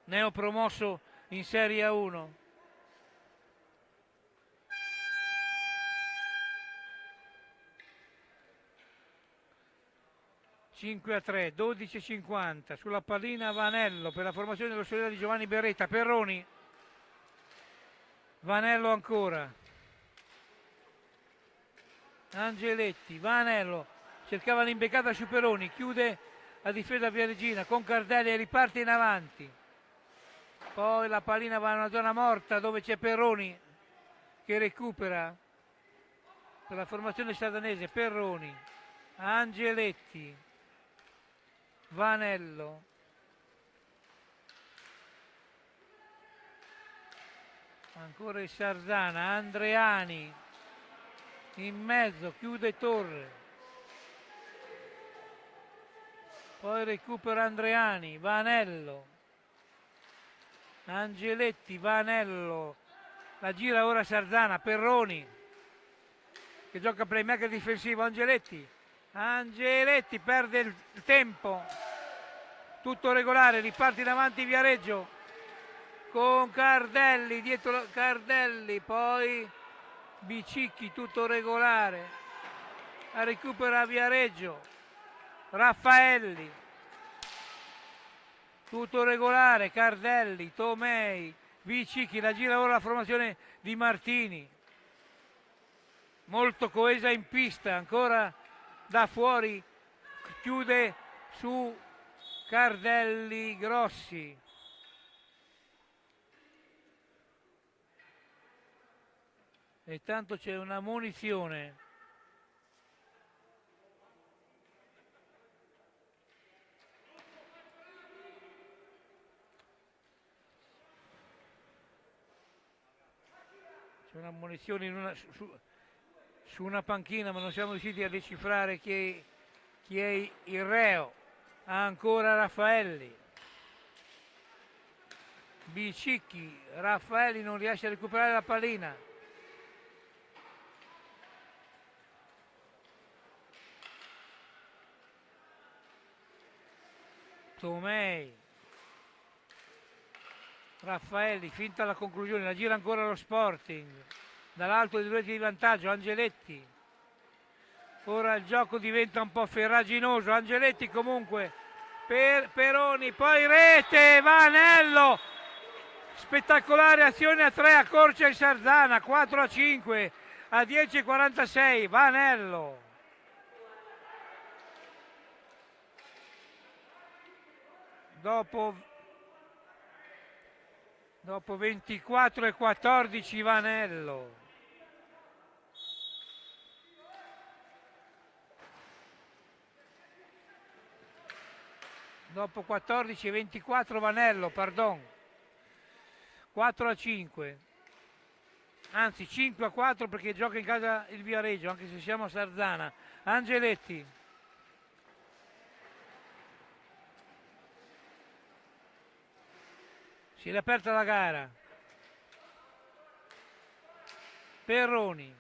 neopromosso in Serie A1. (5-3), 12:50 sulla pallina Vanello per la formazione dello storiere di Giovanni Beretta, Perroni, Vanello ancora, Angeletti, Vanello cercava l'imbeccata su Perroni, chiude la difesa Viareggina con Cardelli e riparte in avanti, poi la pallina va in una zona morta dove c'è Perroni che recupera per la formazione sardanese, Perroni, Angeletti, Vanello, ancora il Sarzana, Andreani in mezzo, chiude Torre, poi recupera Andreani, Vanello, Angeletti, Vanello, la gira ora Sarzana, Perroni che gioca playmaker difensivo, Angeletti perde il tempo, tutto regolare, riparte in avanti Viareggio con Cardelli, dietro Cardelli, poi Bicicchi, tutto regolare, la recupera Viareggio, Raffaelli, tutto regolare, Cardelli, Tomei, Bicicchi, la gira ora la formazione di Martini, molto coesa in pista, ancora da fuori, chiude su Cardelli, Grossi, e tanto c'è una munizione C'è un'ammonizione su una panchina, ma non siamo riusciti a decifrare chi è il reo. Ancora Raffaelli. Bicicchi, Raffaelli non riesce a recuperare la pallina. Tomei. Raffaelli, finta la conclusione, la gira ancora lo Sporting. Dall'alto dei due di vantaggio, Angeletti. Ora il gioco diventa un po' ferraginoso. Angeletti comunque per Peroni, poi rete, Vanello. Spettacolare azione a 3, accorcia il Sarzana, 4-5 a 10:46, Vanello. Dopo 24-14 Vanello. Dopo 14-24 Vanello, pardon. 4-5. Anzi 5-4 perché gioca in casa il Viareggio, anche se siamo a Sarzana. Angeletti. Si è aperta la gara. Peroni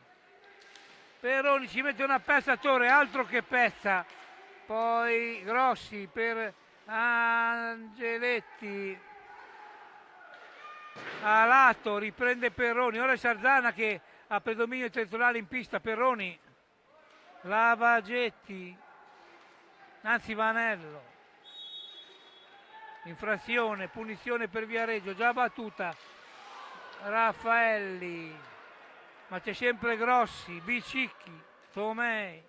ci mette una pezza a Torre, altro che pezza. Poi Grossi per Angeletti. A lato riprende Peroni. Ora è Sarzana che ha predominio territoriale in pista. Peroni. Lavagetti. Anzi Vanello. Infrazione, punizione per Viareggio, già battuta. Raffaelli, ma c'è sempre Grossi, Bicicchi, Tomei.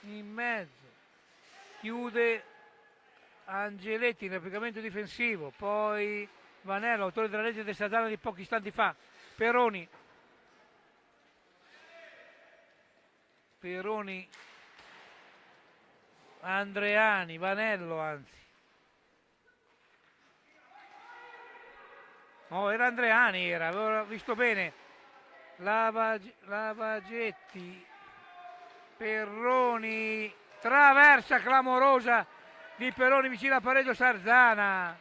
In mezzo, chiude Angeletti in replicamento difensivo, poi Vanello, autore della legge del Sarzana di pochi istanti fa. Peroni. Andreani, Vanello anzi. No, era Andreani, avevo visto bene. Lavagetti, Peroni, traversa clamorosa di Peroni vicino a pareggio Sarzana.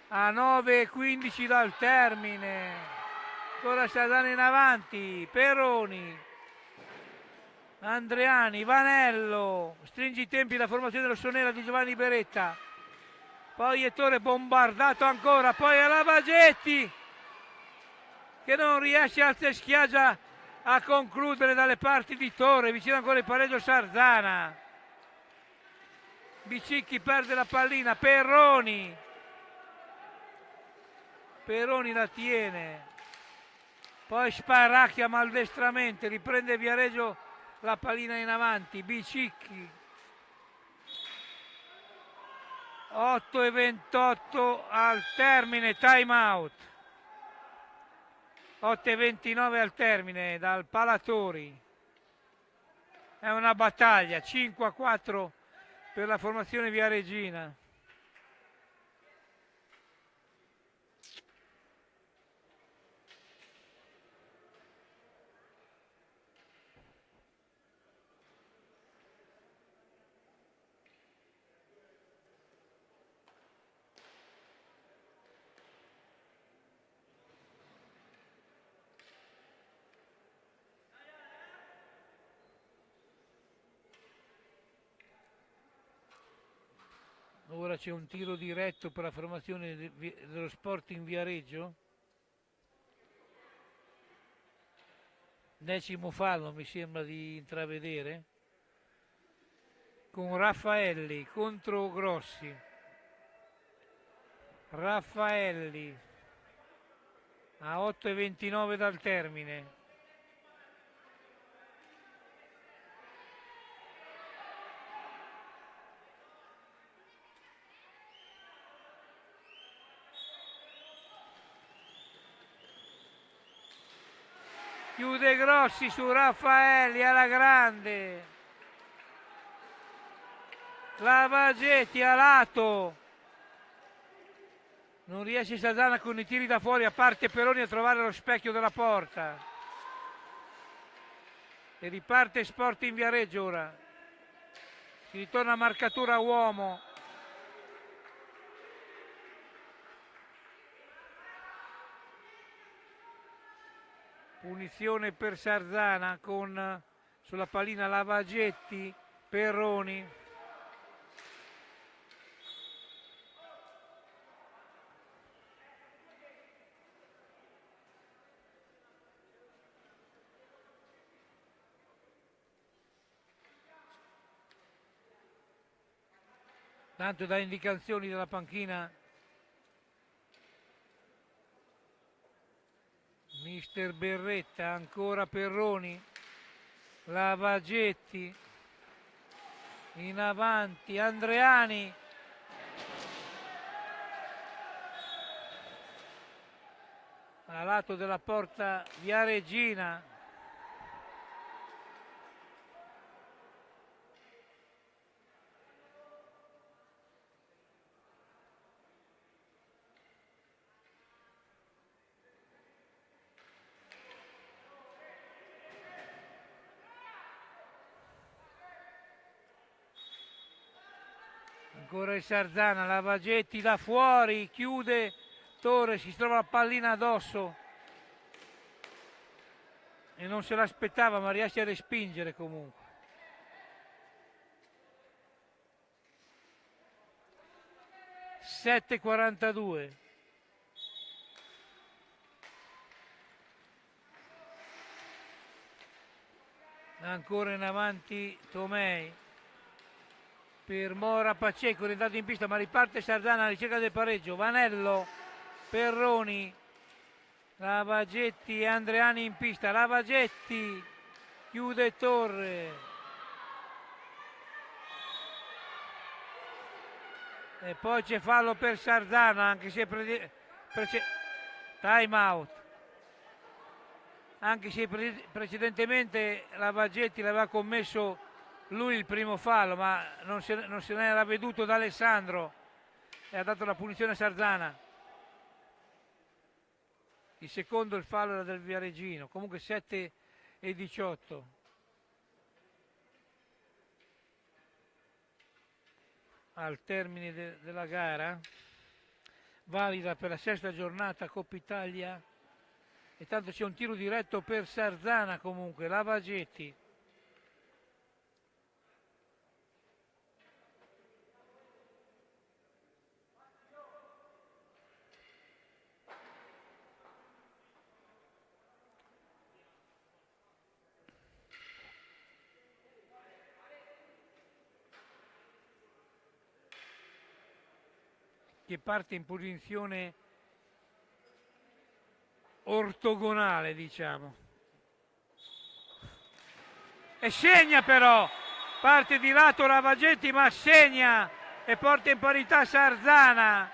A 9:15 dal termine. Ancora Sarzana in avanti, Peroni. Andreani, Vanello, stringe i tempi la formazione rossonera di Giovanni Beretta, poi Ettore bombardato ancora, poi a Lavagetti che non riesce a schiaggia a concludere dalle parti di Torre, vicino ancora il pareggio Sarzana. Bicicchi perde la pallina, Peroni la tiene, poi Sparacchia maldestramente, riprende Viareggio la pallina in avanti, Bicicchi. 8:28 al termine, time out. 8:29 al termine dal Palatori. È una battaglia, 5-4 per la formazione viareggina. Ora c'è un tiro diretto per la formazione dello Sporting Viareggio. 10° fallo mi sembra di intravedere. Con Raffaelli contro Grossi. Raffaelli a 8:29 dal termine. Chiude Grossi su Raffaelli alla grande. Lavagetti a lato. Non riesce Sarzana con i tiri da fuori, a parte Peroni a trovare lo specchio della porta. E riparte Sporting Viareggio ora. Si ritorna a marcatura uomo. Punizione per Sarzana con sulla pallina Lavagetti, Perroni. Tanto da indicazioni dalla panchina mister Berretta, ancora Perroni, Lavagetti, in avanti Andreani, a lato della porta Viareggina. Ancora il Sarzana, Lavagetti da fuori, chiude Torre, si trova la pallina addosso e non se l'aspettava, ma riesce a respingere comunque. (7:42). Ancora in avanti Tomei per Mora Paceco, rientrato in pista, ma riparte Sarzana alla ricerca del pareggio. Vanello, Perroni, Lavagetti e Andreani in pista. Lavagetti chiude Torre e poi c'è fallo per Sarzana, anche se time out, anche se precedentemente Lavagetti l'aveva commesso lui il primo fallo, ma non se ne era veduto da Alessandro e ha dato la punizione a Sarzana. Il secondo il fallo era del Viareggino. Comunque 7:18. Al termine della gara, valida per la sesta giornata Coppa Italia, e tanto c'è un tiro diretto per Sarzana. Comunque Lavagetti, che parte in posizione ortogonale, diciamo, e segna, però parte di lato Lavagetti, ma segna e porta in parità Sarzana,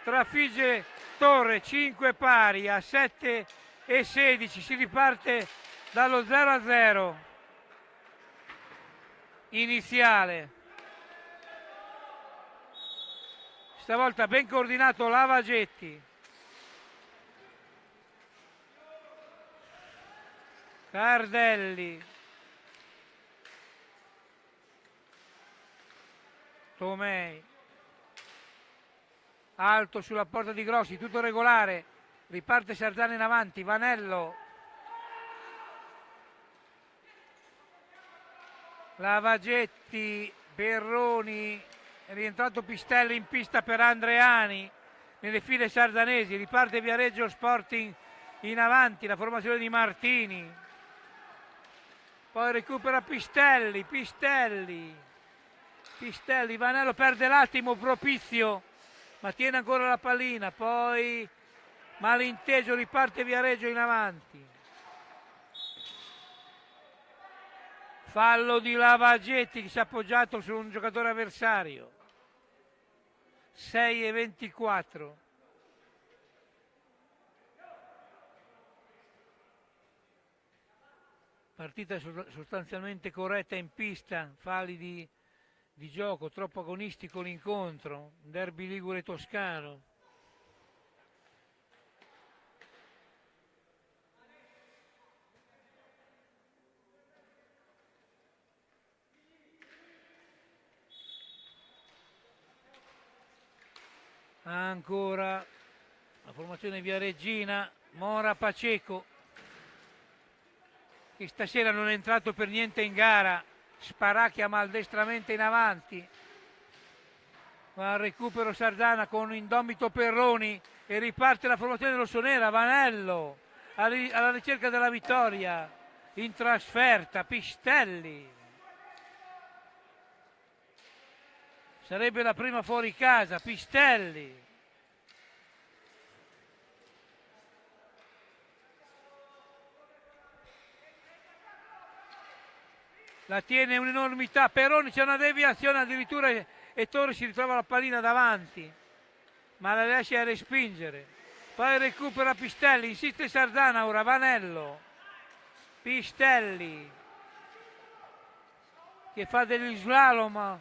trafigge Torre. 5 pari a 7:16. Si riparte dallo 0-0 iniziale. Stavolta ben coordinato Lavagetti, Cardelli, Tomei, alto sulla porta di Grossi, tutto regolare. Riparte Sarzana in avanti, Vanello, Lavagetti, Perroni, è rientrato Pistelli in pista per Andreani nelle file sarzanesi. Riparte Viareggio Sporting in avanti, la formazione di Martini, poi recupera Pistelli, Vanello perde l'attimo propizio ma tiene ancora la pallina, poi malinteso, riparte Viareggio in avanti. Fallo di Lavagetti che si è appoggiato su un giocatore avversario. 6:24. Partita sostanzialmente corretta in pista, falli di gioco, troppo agonistico l'incontro, derby ligure toscano. Ancora la formazione viareggina, Mora Paceco, che stasera non è entrato per niente in gara, sparacchia maldestramente in avanti. Va al recupero Sardana con indomito Perroni e riparte la formazione rossonera. Vanello alla ricerca della vittoria in trasferta. Pistelli, sarebbe la prima fuori casa. Pistelli, la tiene un'enormità. Perroni, c'è una deviazione addirittura e Torri si ritrova la pallina davanti, ma la riesce a respingere. Poi recupera Pistelli, insiste Sardana ora. Vanello, Pistelli che fa degli slalom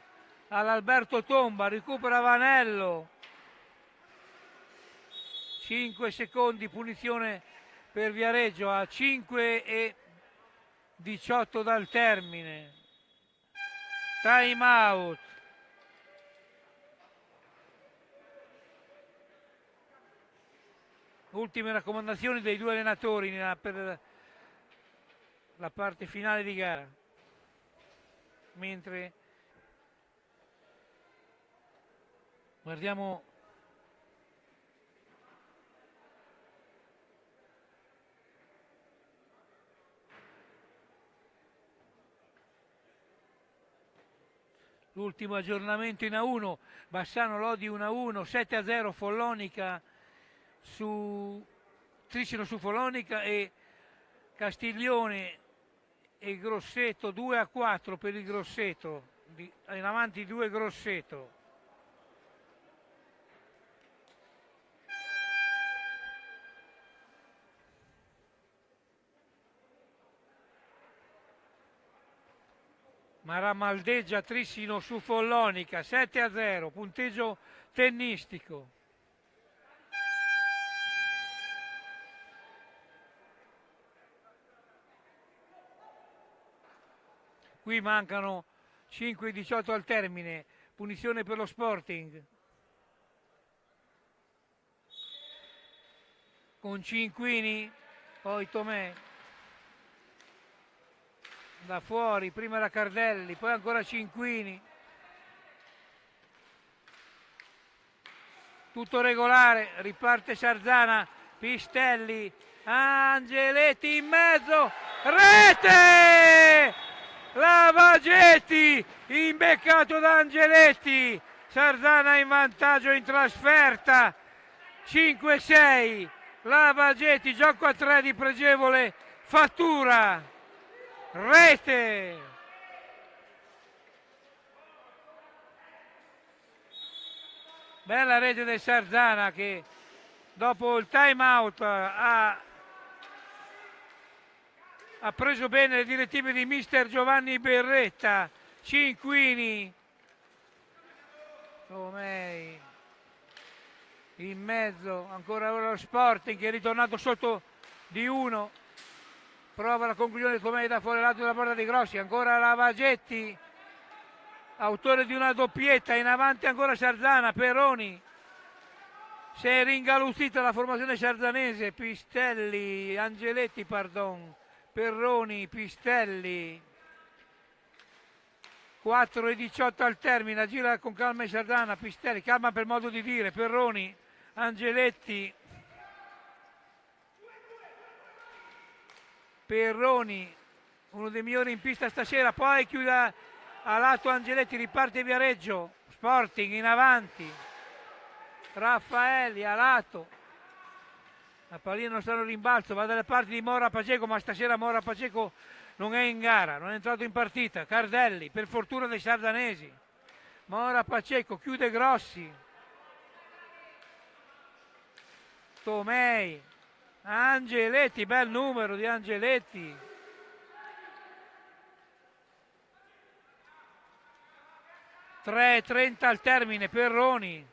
all'Alberto Tomba, recupera Vanello, 5 secondi, punizione per Viareggio a 5:18 dal termine. Time out. Ultime raccomandazioni dei due allenatori per la parte finale di gara, mentre guardiamo l'ultimo aggiornamento in A1. Bassano Lodi 1-1, 7-0 Follonica su Tricino su Follonica, e Castiglione e Grosseto 2-4 per il Grosseto, in avanti 2 Grosseto. Maramaldeggia Trissino su Follonica 7-0, punteggio tennistico. Qui mancano 5:18 al termine, punizione per lo Sporting. Con Cinquini, poi Tomè. Da fuori, prima la Cardelli, poi ancora Cinquini. Tutto regolare, riparte Sardana, Pistelli, Angeletti in mezzo, rete! Lavagetti, imbeccato da Angeletti, Sardana in vantaggio in trasferta, 5-6, Lavagetti, gioco a 3 di pregevole fattura, rete! Bella rete del Sardana che dopo il time out ha preso bene le direttive di mister Giovanni Berretta. Cinquini, Tomei in mezzo, ancora ora lo Sporting che è ritornato sotto di 1, prova la conclusione di Tomei da fuori lato della porta di Grossi, ancora Lavagetti, autore di una doppietta, in avanti ancora Sardana. Perroni, si è ringaluzzita la formazione sarzanese. Pistelli, Angeletti pardon, Perroni, Pistelli, 4:18 al termine, gira con calma Sardana. Pistelli, calma per modo di dire, Perroni, Angeletti, Perroni, uno dei migliori in pista stasera, poi chiude a lato Angeletti, riparte Viareggio, Sporting in avanti, Raffaelli a lato. La pallina non sta in rimbalzo, va dalle parti di Mora Paceco, ma stasera Mora Paceco non è in gara, non è entrato in partita. Cardelli, per fortuna dei sardanesi. Mora Paceco, chiude Grossi. Tomei, Angeletti, bel numero di Angeletti. (3:30 al termine). Perroni,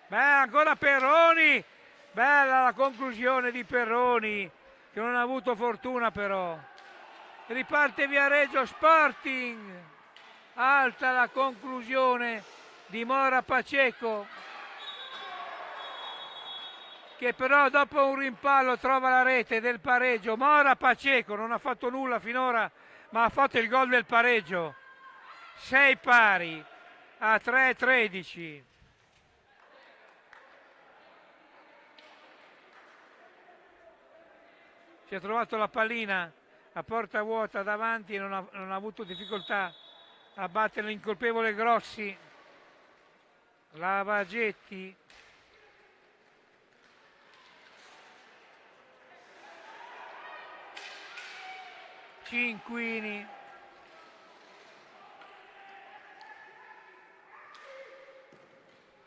beh, ancora Perroni, bella la conclusione di Perroni che non ha avuto fortuna però. Riparte Viareggio, Sporting, alta la conclusione di Mora Paceco, che però dopo un rimpallo trova la rete del pareggio. Mora Pacheco non ha fatto nulla finora, ma ha fatto il gol del pareggio. 6 pari a 3-13. Si è trovato la pallina a porta vuota davanti e non ha avuto difficoltà a battere l'incolpevole Grossi. Lavagetti. Cinquini.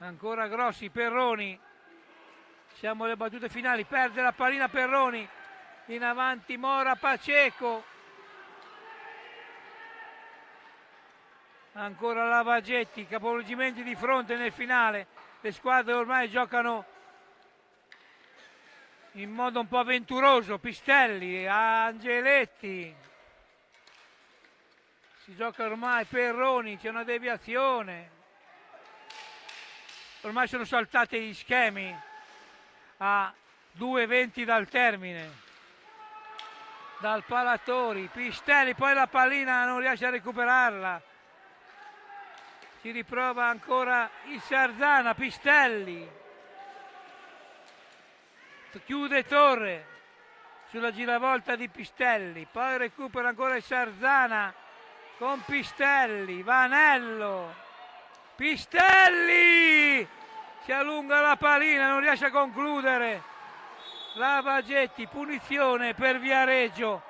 Ancora Grossi, Perroni. Siamo alle battute finali, perde la pallina Perroni. In avanti Mora Pacheco. Ancora Lavagetti, capovolgimenti di fronte nel finale. Le squadre ormai giocano in modo un po' avventuroso. Pistelli, Angeletti. Si gioca ormai Perroni, c'è una deviazione. Ormai sono saltati gli schemi a 2:20 dal termine. Dal Palatori, Pistelli, poi la pallina non riesce a recuperarla. Si riprova ancora il Sarzana, Pistelli. Chiude Torre sulla giravolta di Pistelli, poi recupera ancora il Sarzana con Pistelli, Vanello. Pistelli! Si allunga la pallina, non riesce a concludere. Lavagetti, punizione per Viareggio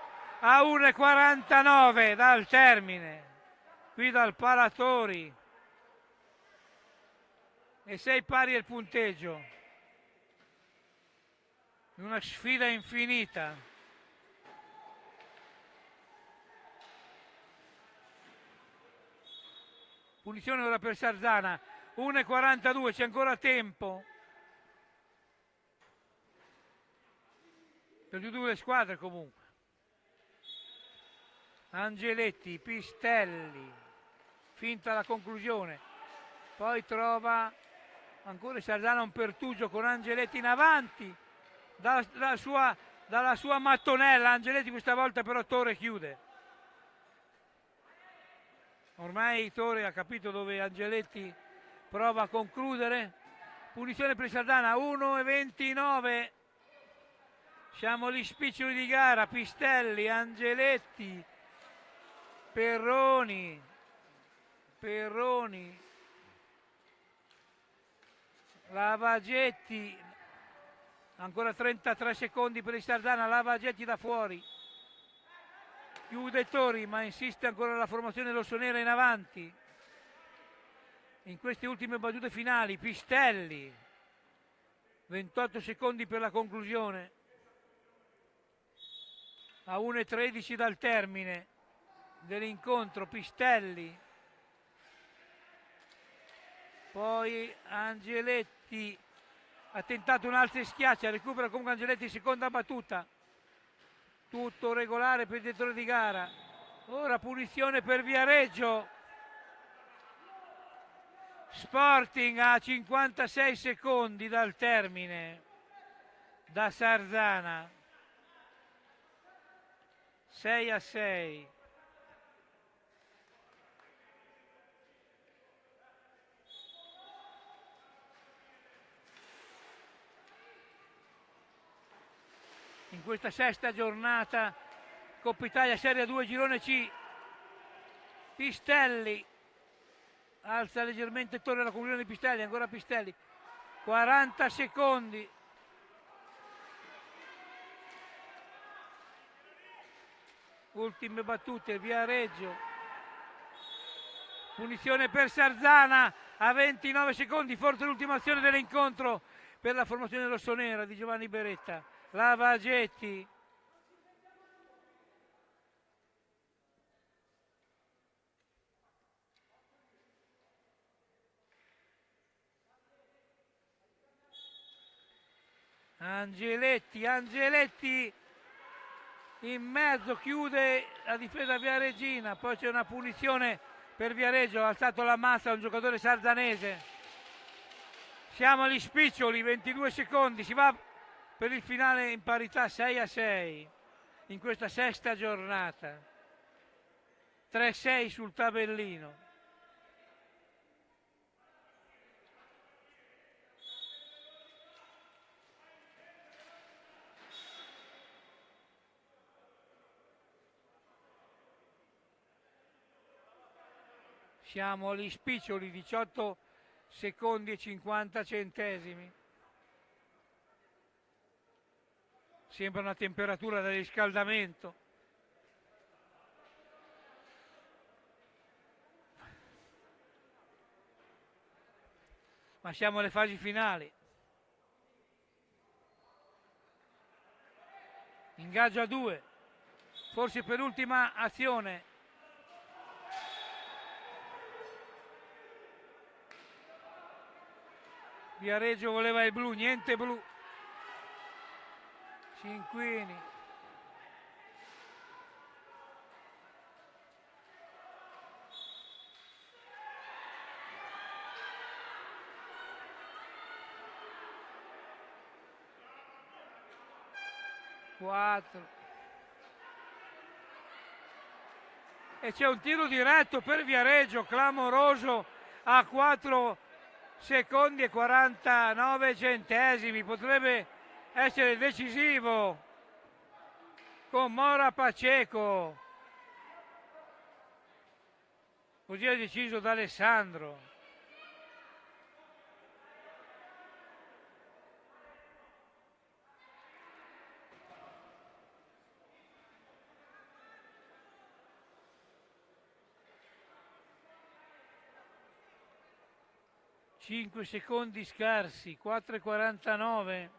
a 1:49 dal termine, qui dal Palatori, e 6 pari il punteggio, una sfida infinita. Punizione ora per Sarzana, 1:42, c'è ancora tempo per le due squadre comunque. Angeletti, Pistelli, finta la conclusione, poi trova ancora Sarzana un pertugio con Angeletti in avanti dalla sua mattonella. Angeletti questa volta però Torre chiude. Ormai Torre ha capito dove Angeletti prova a concludere. Punizione per Sarzana, 1:29. Siamo agli spiccioli di gara. Pistelli, Angeletti, Perroni, Lavagetti, ancora 33 secondi per il Sarzana. Lavagetti da fuori, chiude Tori, ma insiste ancora la formazione rossonera in avanti. In queste ultime battute finali Pistelli, 28 secondi per la conclusione, a 1:13 dal termine dell'incontro. Pistelli, poi Angeletti ha tentato un alzo e schiaccia, recupera comunque Angeletti, seconda battuta, tutto regolare per il direttore di gara. Ora punizione per Viareggio. Sporting a 56 secondi dal termine da Sarzana, 6-6. In questa sesta giornata Coppa Italia Serie 2 Girone C, Pistelli alza leggermente Torre alla conclusione di Pistelli, ancora Pistelli, 40 secondi. Ultime battute, Viareggio. Punizione per Sarzana a 29 secondi, forse l'ultima azione dell'incontro per la formazione rossonera di Giovanni Beretta. Lavagetti. Angeletti in mezzo, chiude la difesa viareggina, poi c'è una punizione per Viareggio, ha alzato la massa un giocatore sarzanese. Siamo agli spiccioli, 22 secondi, si va per il finale in parità 6-6 in questa sesta giornata. 3-6 sul tabellino. Siamo agli spiccioli, 18 secondi e 50 centesimi. Sembra una temperatura da riscaldamento. Ma siamo alle fasi finali. Ingaggio a 2, forse per l'ultima azione. Viareggio voleva il blu, niente blu. Cinquini. Quattro. E c'è un tiro diretto per Viareggio, clamoroso, a 4 secondi e 49 centesimi. Potrebbe essere decisivo con Mora Paceco. Così ha deciso D'Alessandro. Cinque secondi scarsi, 4,49.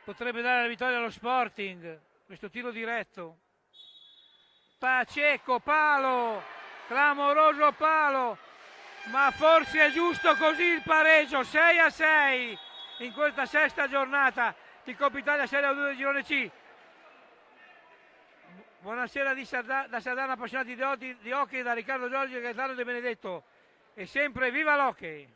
Potrebbe dare la vittoria allo Sporting questo tiro diretto. Paceco, palo, clamoroso palo, ma forse è giusto così il pareggio. 6-6 in questa sesta giornata di Coppa Italia Serie A2 del Girone C. Buonasera da Sardana, appassionati di hockey, da Riccardo Giorgi e Gaetano De Benedetto. E sempre viva l'hockey!